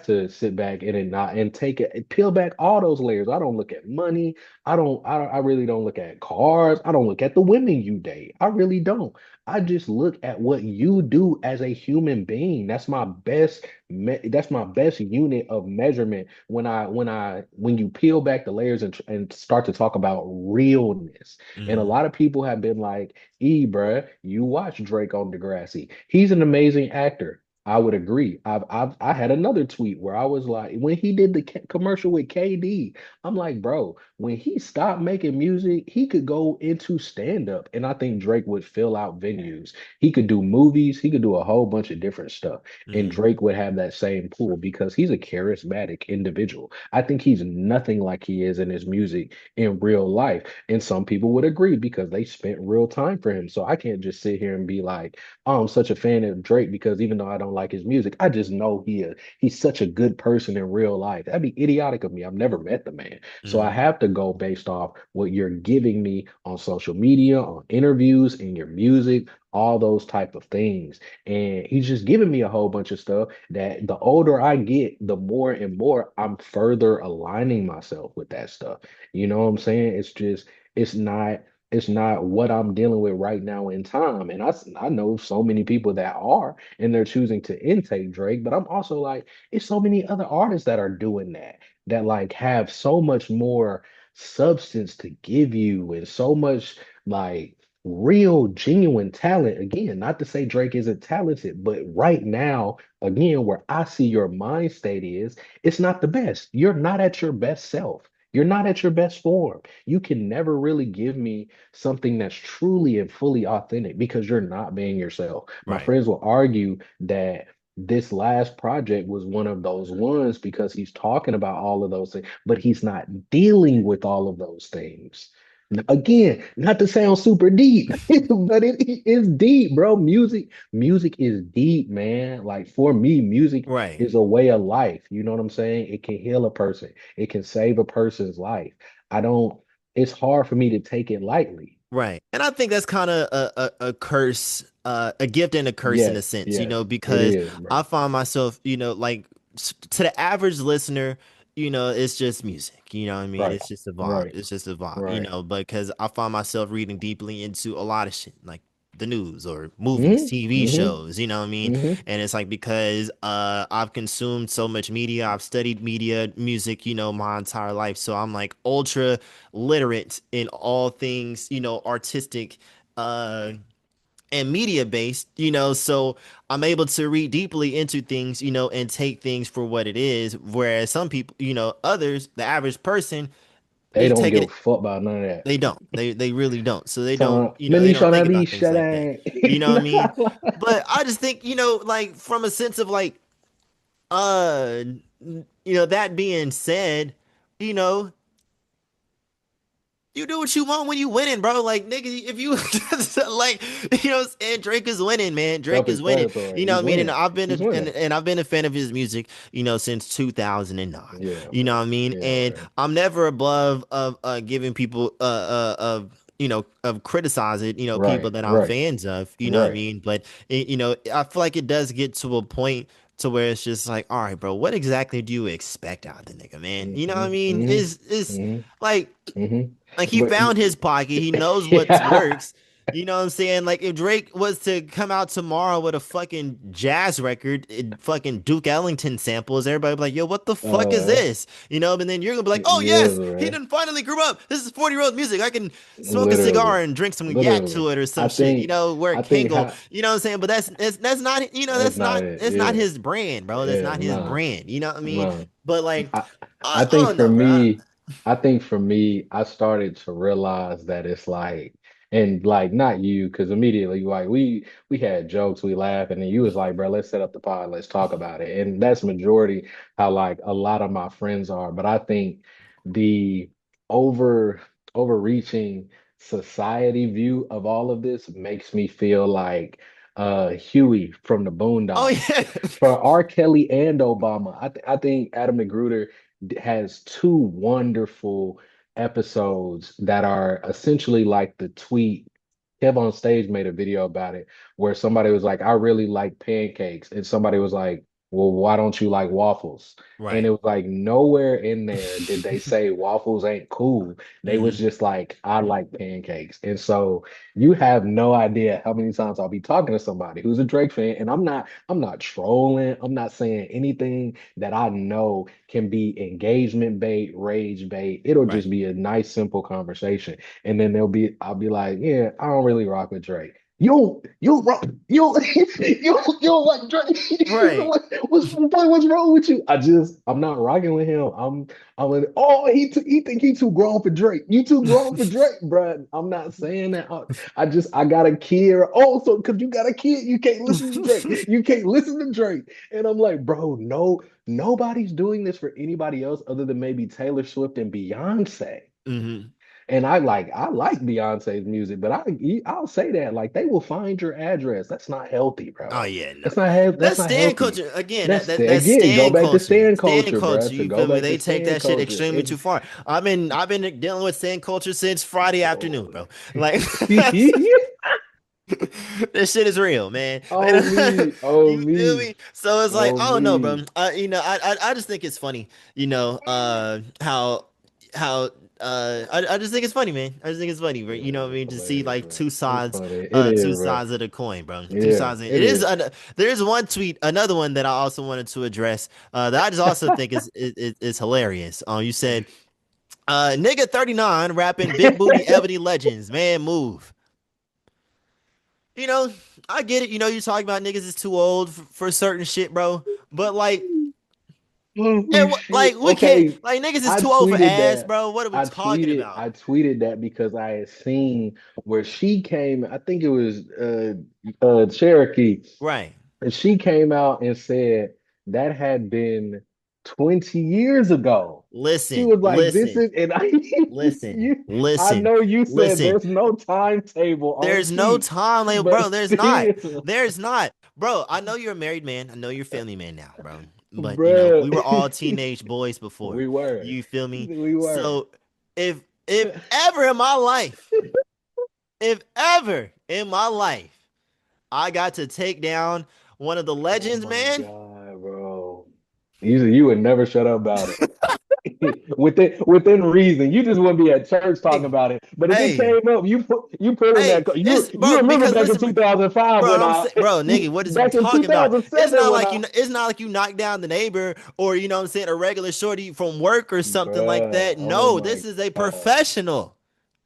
to sit back and not and take it, peel back all those layers. I don't look at money. I really don't look at cars. I don't look at the women you date. I really don't. I just look at what you do as a human being. That's my best unit of measurement when you peel back the layers and start to talk about realness. And a Hmm. lot of people have been like, "E, bruh, you watch Drake on Degrassi. He's an amazing actor." I would agree. I had another tweet where I was like, when he did the commercial with KD, I'm like, bro, when he stopped making music, he could go into stand up, and I think Drake would fill out venues. He could do movies. He could do a whole bunch of different stuff, and Hmm. Drake would have that same pool because he's a charismatic individual. I think he's nothing like he is in his music in real life. And some people would agree because they spent real time for him. So I can't just sit here and be like, oh, I'm such a fan of Drake because even though I don't like his music, I just know he's such a good person in real life. That'd be idiotic of me. I've never met the man. So I Hmm. have to go based off what you're giving me on social media, on interviews, in your music, all those type of things. And he's just giving me a whole bunch of stuff that the older I get, the more and more I'm further aligning myself with that stuff. You know what I'm saying? It's not it's not what I'm dealing with right now in time. And I know so many people that are, and they're choosing to intake Drake, but I'm also like, it's so many other artists that are doing that like have so much more substance to give you and so much like real genuine talent. Again, not to say Drake isn't talented, but right now, again, where I see your mind state is, it's not the best. You're not at your best self. You're not at your best form. You can never really give me something that's truly and fully authentic because you're not being yourself. My Right. friends will argue that this last project was one of those ones because he's talking about all of those things, but he's not dealing with all of those things. Again, not to sound super deep, but it is deep, bro. Music is deep, man. Like for me, music Right. is a way of life. You know what I'm saying? It can heal a person. It can save a person's life. I don't, it's hard for me to take it lightly. Right. And I think that's kind of a curse, a gift and a curse in a sense, Yes, it because is, I bro. find myself, like to the average listener, it's just music, you know what I mean? Right, It's just a vibe. right, It's just a vibe, right. because I find myself reading deeply into a lot of shit, like the news or movies, Hmm. TV Hmm. shows, you know what I mean? Hmm. And it's like because I've consumed so much media, I've studied media, music, my entire life. So I'm like ultra literate in all things, artistic uh and media based, so I'm able to read deeply into things, and take things for what it is. Whereas some people, others, the average person, They they don't take give a it, fuck about none of that. they don't. They really don't. So they don't, Man, they you don't trying to think be about things shut like that. up. You know what I mean? But I just think, like from a sense of like, uh, that being said, you know, you do what you want when you winning, bro. Like, nigga, if you like, and Drake is winning, man. Drake is winning. You Self-explanatory. know He's what I mean? And winning. I've been He's and, winning. and I've been a fan of his music, since 2009. Yeah, You know what I man. mean? Yeah, And man. I'm never above of giving people of of criticizing, people Right, that I'm right, fans of, you know what I right. mean? But I feel like it does get to a point to where it's just like, all right, bro, what exactly do you expect out of the nigga, man? You know what I Hmm, mean? hmm, Is hmm, like hmm. he But found his pocket. He knows what yeah, works. You know what I'm saying? Like if Drake was to come out tomorrow with a fucking jazz record, fucking Duke Ellington samples, everybody would be like, yo, what the fuck is uh, this? And then you're gonna be like, oh yeah, yes, he man. done finally grew up. This is 40-year-old music. I can smoke a cigar Literally, and drink some yak literally. to it or I some shit, think, wear a I think Kangol, how you know what I'm saying? But that's not, that's not it. that's not Yeah, his brand, bro. That's yeah, not his nah, brand. You know what I mean? nah. But like, I I I think don't for know, bro. me, I think for me, I started to realize that it's like, and like not you, because immediately like we had jokes, we laugh, and then you was like, bro, let's set up the pod, let's talk about it. And that's majority how like a lot of my friends are. But I think the over overreaching society view of all of this makes me feel like Huey from the Oh Boondocks yeah. for R. Kelly and Obama. I think Adam McGruder has two wonderful episodes that are essentially like the tweet. Kev on Stage made a video about it where somebody was like, I really like pancakes. And somebody was like, well, why don't you like waffles? And Right. it was like nowhere in there did they say waffles ain't cool. They was Hmm. just like, I like pancakes. And so you have no idea how many times I'll be talking to somebody who's a Drake fan, and I'm not trolling. I'm not saying anything that I know can be engagement bait, rage bait. It'll Right. just be a nice, simple conversation. And then I'll be like, yeah, I don't really rock with Drake. You don't rock, you don't like Drake. Right. What's wrong with you? I'm not rocking with him. I'm like, oh, he think he too grown for Drake. You too grown for Drake, bruh. I'm not saying that. I got a kid. Oh, so because you got a kid, you can't listen to Drake. You can't listen to Drake. And I'm like, bro, no, nobody's doing this for anybody else other than maybe Taylor Swift and Beyonce. Hmm. And I like Beyonce's music, but I'll say that like they will find your address. That's not healthy, Oh bro. yeah, no. That's That's not stand healthy. culture again. That's That's again, go stand back to culture. stand Stand culture, bro. culture. To You go feel me? back to They take stand that shit culture. extremely too far. I've been dealing with stand culture since Friday afternoon, Oh, bro. Like this shit is real, man. oh me, oh You feel me, me? So it's like oh I don't know, bro. me. I just think it's funny. How I just think it's funny, man. I just think it's funny, bro. You Yeah, know what I it's mean? To see hilarious, like bro. It's funny. It two is, bro. sides of the coin, bro. Two Yeah, sides. It it is. is. There's one tweet, another one that I also wanted to address. That I just also think is hilarious. You said, nigga 39 rapping big booty ebony legends, man, move. You know, I get it. You talking about niggas is too old for certain shit, bro. But like, Oh shit. like we can't Okay, like niggas is I too old for tweeted ass, that. bro. What are we I talking tweeted about? I tweeted that because I had seen where she came, I think it was Cherokee, Right. and she came out and said that had been 20 years ago. She Listen, was like, this listen, is, and listen, I listen, know you said listen. there's no timetable on There's no tweets, time, like, but bro. There's not. still, There's not, bro. I know you're a married man. I know you're a family man now, bro. But bruh, we were all teenage boys before. we were, You feel me? we were. So if ever in my life, if ever in my life, I got to take down one of the Oh legends, my man. God, bro. You would never shut up about it. Within reason. You just wouldn't be at church talking Hey, about it. But if it hey, came up, you put in hey, that it's you bro remember because back in listen, 2005 bro, when I bro, nigga, what is we back in talking about? 2007 when I It's not like you knocked down the neighbor or I'm saying a regular shorty from work or something like bruh, that. oh No, my this is a God. professional.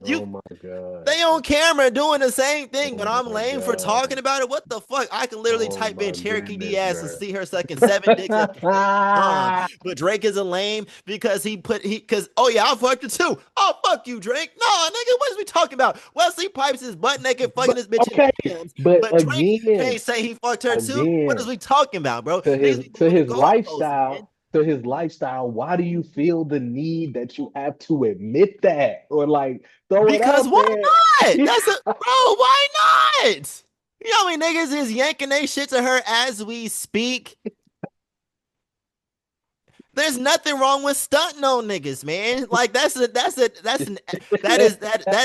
You Oh my God. They on camera doing the same thing, but Oh I'm my lame for talking God. about it. What the fuck? I can literally Oh type in my Cherokee D goodness, ass and bro. see her sucking seven dicks at the same time. But Drake is a lame because because oh yeah, I fucked her too. Oh fuck you, Drake. No, nigga, what is we talking about? Wesley Pipes is butt naked fucking But this bitch in okay, DMs, but but Drake again, can't say he fucked her too. What is again, we talking about, bro? to Niggas his be to moving the his goalposts, man. lifestyle. to his lifestyle, why do you feel the need that you have to admit that or like throw it Because out why there? not? That's a bro. Why not? You know how many niggas is yanking they shit to her as we speak? There's nothing wrong with stunting on niggas, man. Like that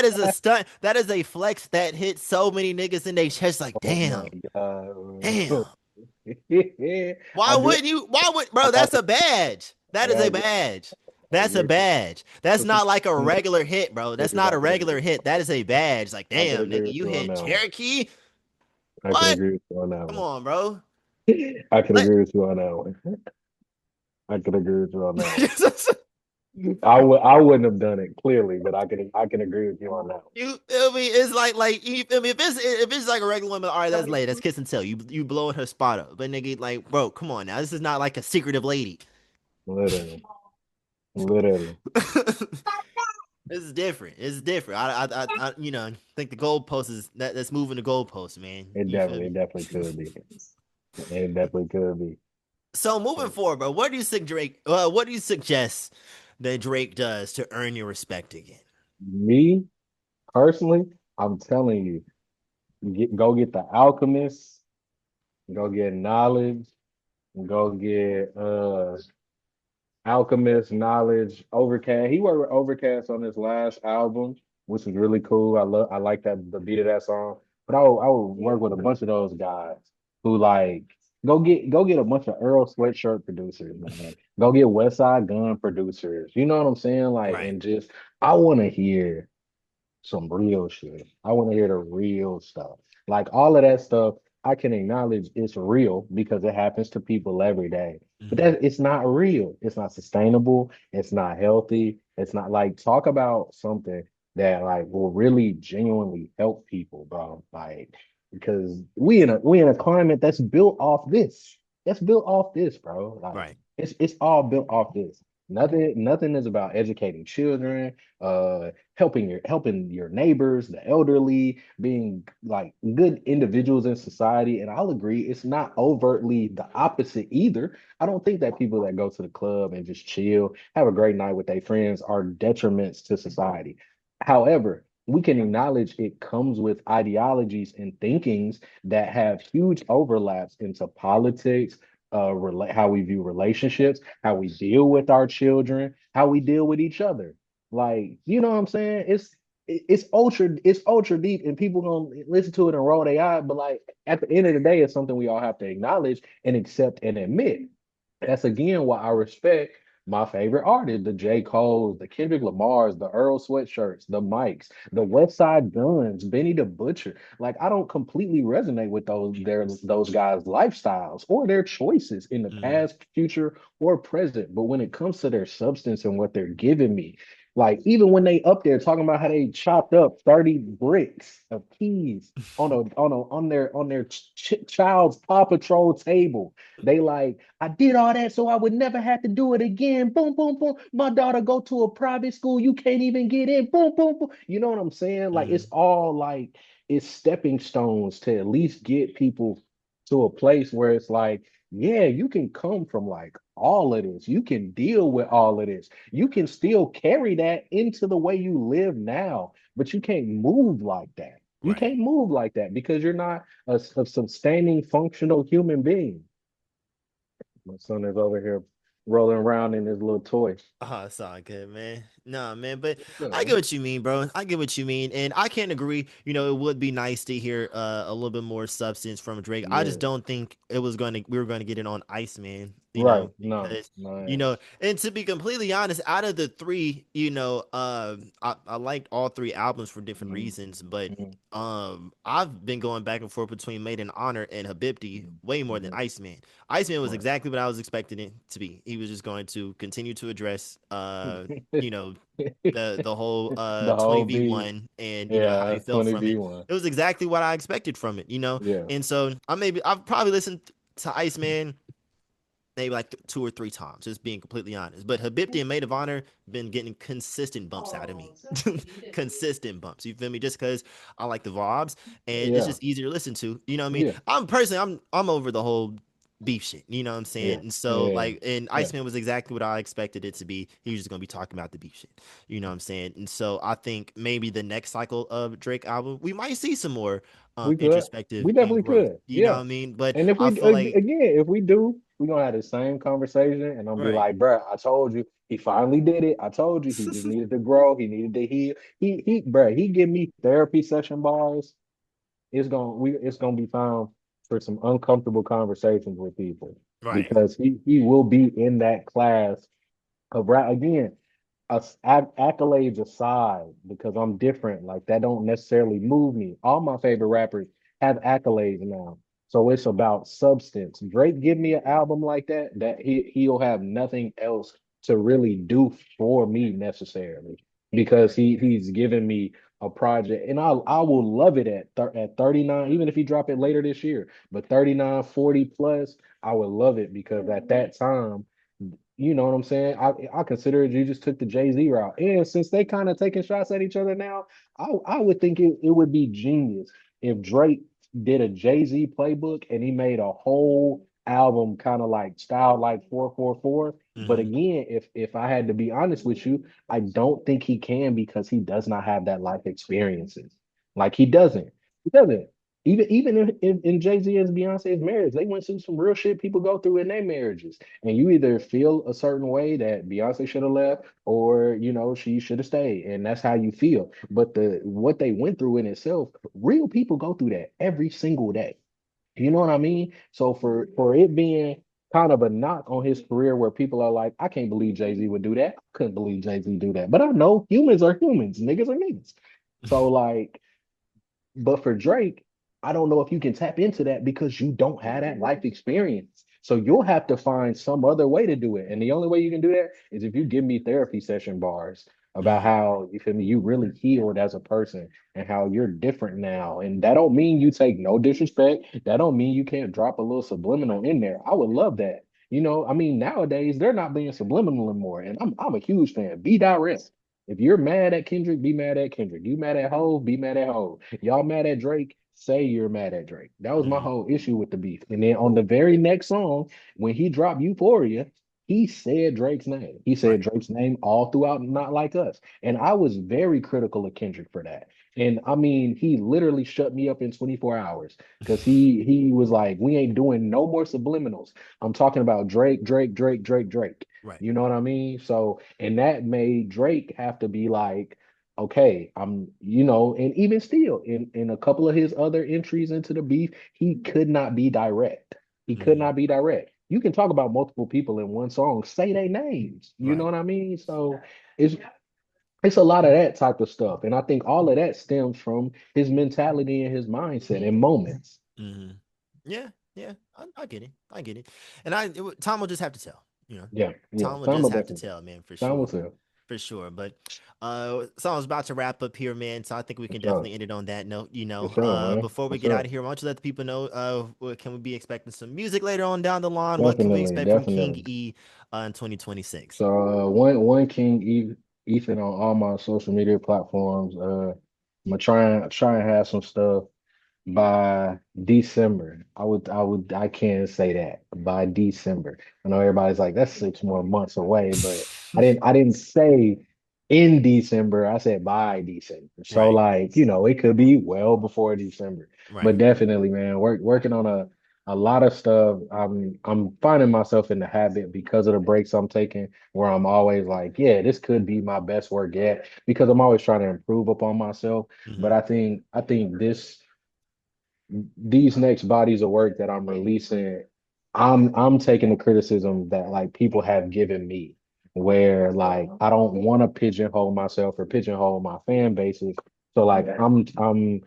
is a stunt. That is a flex that hits so many niggas in their chest. Like, Oh my damn. God. Why I do. wouldn't you? Why would, I bro? got That's a badge. I That is a got you. badge. I That's a get you. badge. That's not like a I regular hit, bro. That's not a could regular hit. That is a badge. Like, I could damn, agree nigga, with you you on hit that one. Cherokee. I could What? agree with you on that Come one. on, bro. I could Let agree with you on that one. I could agree with you on that one. I wouldn't have done it clearly, but I can agree with you on that you feel me? It's like you feel me? If it's like a regular woman, all right, that's late. That's kiss and tell. You blowing her spot up, but nigga, like, bro, come on now. This is not like a secretive lady. one. Literally, literally. This is different. It's different. You know, think the goalpost is that's moving the goalpost, man. You feel It me? definitely could be. It definitely could be. So moving forward, bro, what do you think Drake? What do you suggest that Drake does to earn your respect again? Me personally, I'm telling you, go get the Alchemist, go get Knowledge, go get Alchemist, Knowledge, Overcast. He worked with Overcast on his last album, which was really cool. I like that the beat of that song. But I would work with a bunch of those guys who like go get a bunch of Earl Sweatshirt producers, man. Go get West Side Gun producers. You know what I'm saying? Like, Right. and just I want to hear some real shit. I want to hear the real stuff. Like all of that stuff, I can acknowledge it's real because it happens to people every day. But Hmm. that it's not real. It's not sustainable. It's not healthy. It's not like talk about something that like will really genuinely help people, bro. Like because we in a climate that's built off this. That's built off this, bro. Like Right. it's all built off this. Nothing is about educating children, helping your neighbors, the elderly, being like good individuals in society. And I'll agree, it's not overtly the opposite either. I don't think that people that go to the club and just chill, have a great night with their friends are detriments to society. However, we can acknowledge it comes with ideologies and thinkings that have huge overlaps into politics, how we view relationships, how we deal with our children, how we deal with each other. Like, you know what I'm saying? It's ultra deep, and people gonna listen to it and roll their eye. But like at the end of the day, it's something we all have to acknowledge and accept and admit. That's again why I respect my favorite artists, the J. Cole's, the Kendrick Lamar's, the Earl Sweatshirts, the Mikes, the West Side Guns, Benny the Butcher. Like I don't completely resonate with those guys' lifestyles or their choices in the Hmm. past, future, or present. But when it comes to their substance and what they're giving me, like even when they up there talking about how they chopped up 30 bricks of keys on their child's Paw Patrol table, they like, I did all that so I would never have to do it again. Boom, boom, boom. My daughter go to a private school. You can't even get in. Boom, boom, boom. You know what I'm saying? Like it's Hmm. all like it's stepping stones to at least get people to a place where it's like, yeah, you can come from like all of this. You can deal with all of this. You can still carry that into the way you live now, but you can't move like that. You Right. can't move like that because you're not a sustaining, functional human being. My son is over here rolling around in his little toy. Oh, it's all good, man. Nah, man, but I get Yeah, what you mean, bro. I get what you mean, and I can't agree. You know, it would be nice to hear a little bit more substance from Drake. I just yeah. don't think we were gonna get it on Iceman. You Right. know, No, because you no. know, and to be completely honest, out of the three, you know, I liked all three albums for different Mm, reasons, but mm, I've been going back and forth between Made in Honor and Habibti mm, way more than mm. Iceman. Iceman was Right. exactly what I was expecting it to be. He was just going to continue to address you know, the whole The whole beat. 20v1 and you know how Yeah, he felt from it. 20v1. It was exactly what I expected from it, you know. Yeah. And so I've probably listened to Iceman maybe like two or three times, just being completely honest. But Habibti and Maid of Honor been getting consistent bumps out of me, consistent bumps. You feel me? Just because I like the vibes and it's Yeah. just easier to listen to. You know what I mean? Yeah. I'm over the whole beef shit. You know what I'm saying? Yeah, And so yeah, like, and yeah. Iceman was exactly what I expected it to be. He was just gonna be talking about the beef shit. You know what I'm saying? And so I think maybe the next cycle of Drake album, we might see some more We could. introspective We and definitely growth. could. You know what Yeah. I mean? But And if we I feel like again, if we do, we're gonna have the same conversation, and I'm be right. like, bruh, I told you, he finally did it. I told you, he just needed to grow. He needed to heal. Bruh, he give me therapy session bars. It's gonna be found for some uncomfortable conversations with people Right. because he will be in that class of rap again accolades aside, because I'm different. Like that don't necessarily move me. All my favorite rappers have accolades now. So it's about substance. Drake give me an album like that, that he'll have nothing else to really do for me necessarily. Because he's given me a project and I will love it at 39, even if he drop it later this year. But 39, 40 plus, I would love it because at that time, you know what I'm saying? I consider it you just took the Jay-Z route. And since they kind of taking shots at each other now, I would think it would be genius if Drake did a Jay-Z playbook and he made a whole album kind of like style like 444. But Hmm. again, if I had to be honest with you, I don't think he can because he does not have that life experiences. Like he doesn't. He doesn't. Even in Jay-Z and Beyonce's marriage, they went through some real shit people go through in their marriages. And you either feel a certain way that Beyonce should have left, or she should have stayed, and that's how you feel. But the what they went through in itself, real people go through that every single day. You know what I mean? So for it being kind of a knock on his career, where people are like, I can't believe Jay Z would do that. I couldn't believe Jay Z do that. But I know humans are humans, niggas are niggas. So like, but for Drake, I don't know if you can tap into that because you don't have that life experience. So you'll have to find some other way to do it. And the only way you can do that is if you give me therapy session bars about Hmm. how you feel me, you really healed as a person and how you're different now. And that don't mean you take no disrespect. That don't mean you can't drop a little subliminal in there. I would love that. I mean, nowadays they're not being subliminal anymore. And I'm a huge fan. Be direct. If you're mad at Kendrick, be mad at Kendrick. You mad at Hove, be mad at Hove. Y'all mad at Drake, say you're mad at Drake. That was my Hmm. whole issue with the beef. And then on the very next song, when he dropped Euphoria, he said Drake's name. He said Right. Drake's name all throughout Not Like Us. And I was very critical of Kendrick for that. And I mean, he literally shut me up in 24 hours because he was like, we ain't doing no more subliminals. I'm talking about Drake, Drake, Drake, Drake, Drake. Right. You know what I mean? So, and that made Drake have to be like, okay, and even still, in a couple of his other entries into the beef, he could not be direct. He could Hmm. not be direct. You can talk about multiple people in one song, say their names. You know Right. what I mean? So it's it's a lot of that type of stuff. And I think all of that stems from his mentality and his mindset and moments. Hmm. Yeah. Yeah. I get it. I get it. And time will just have to tell. You know, Yeah, yeah. time will Time just will have to definitely. tell, man, for Time will sure. tell. For sure. But so I was about to wrap up here, man. So I think we For can sure. definitely end it on that note. For sure, man. Before For we get out sure. of here, why don't you let the people know what can we be expecting some music later on down the line? What can we Definitely, expect from King definitely. E in 2026? So one King Ethan on all my social media platforms. I'm gonna try and have some stuff by December. I can't say that by December. I know everybody's like that's 6 more months away, but I didn't say in December. I said by December. So Right. like, it could be well before December. Right. But definitely, man, working on a lot of stuff. I'm finding myself in the habit because of the breaks I'm taking where I'm always like, yeah, this could be my best work yet because I'm always trying to improve upon myself. But Hmm. I think these next bodies of work that I'm releasing, I'm taking the criticism that like people have given me, where like I don't want to pigeonhole myself or pigeonhole my fan bases. So like I'm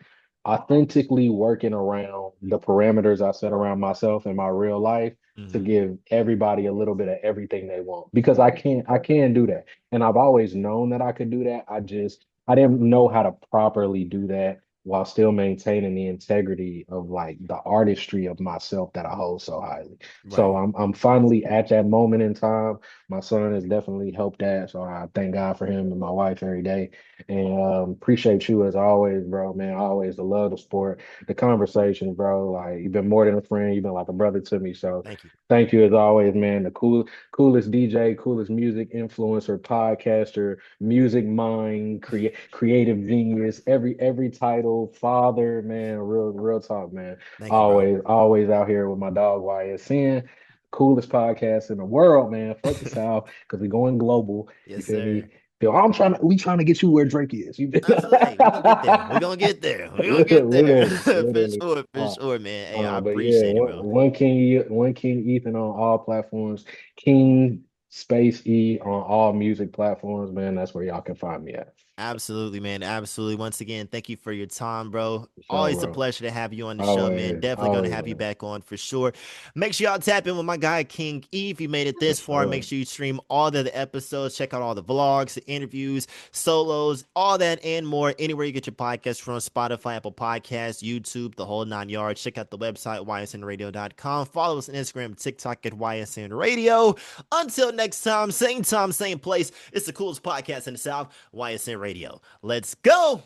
authentically working around the parameters I set around myself in my real life to Hmm. give everybody a little bit of everything they want because I can do that. And I've always known that I could do that. I didn't know how to properly do that while still maintaining the integrity of like the artistry of myself that I hold so highly. So Right. I'm finally at that moment in time My son has definitely helped that. So I thank God for him and my wife every day. And appreciate you as always, bro, man. Always the love, the sport, the conversation, bro. Like you've been more than a friend. You've been like a brother to me. So Thank you. thank you as always, man. The coolest DJ, coolest music influencer, podcaster, music mind, creative genius, every title, father, man, real talk, man. Thank you, bro. Always out here with my dog YSN. Coolest podcast in the world, man. Fuck the South, because we're going global. You Yes, feel sir. me? Feel we trying to get you where Drake is. You Absolutely. Hey, we're gonna get there. We're gonna get there. We're gonna get there. literally, For literally. sure, for sure, man. Hey, I But yeah, appreciate it, bro. one King Ethan on all platforms, King Space E on all music platforms, man. That's where y'all can find me at. Absolutely, man. Absolutely. Once again, thank you for your time, bro. For sure, Always a bro. pleasure to have you on the show, man. Always, Definitely going to always, have you man. back on for sure. Make sure y'all tap in with my guy, King E. If you made it For this far, make sure. sure you stream all the episodes. Check out all the vlogs, the interviews, solos, all that and more. Anywhere you get your podcast from Spotify, Apple Podcasts, YouTube, the whole 9 yards. Check out the website, ysnradio.com. Follow us on Instagram, TikTok at YSN Radio. Until next time, same time, same place. It's the coolest podcast in the South, YSN Radio. Let's go.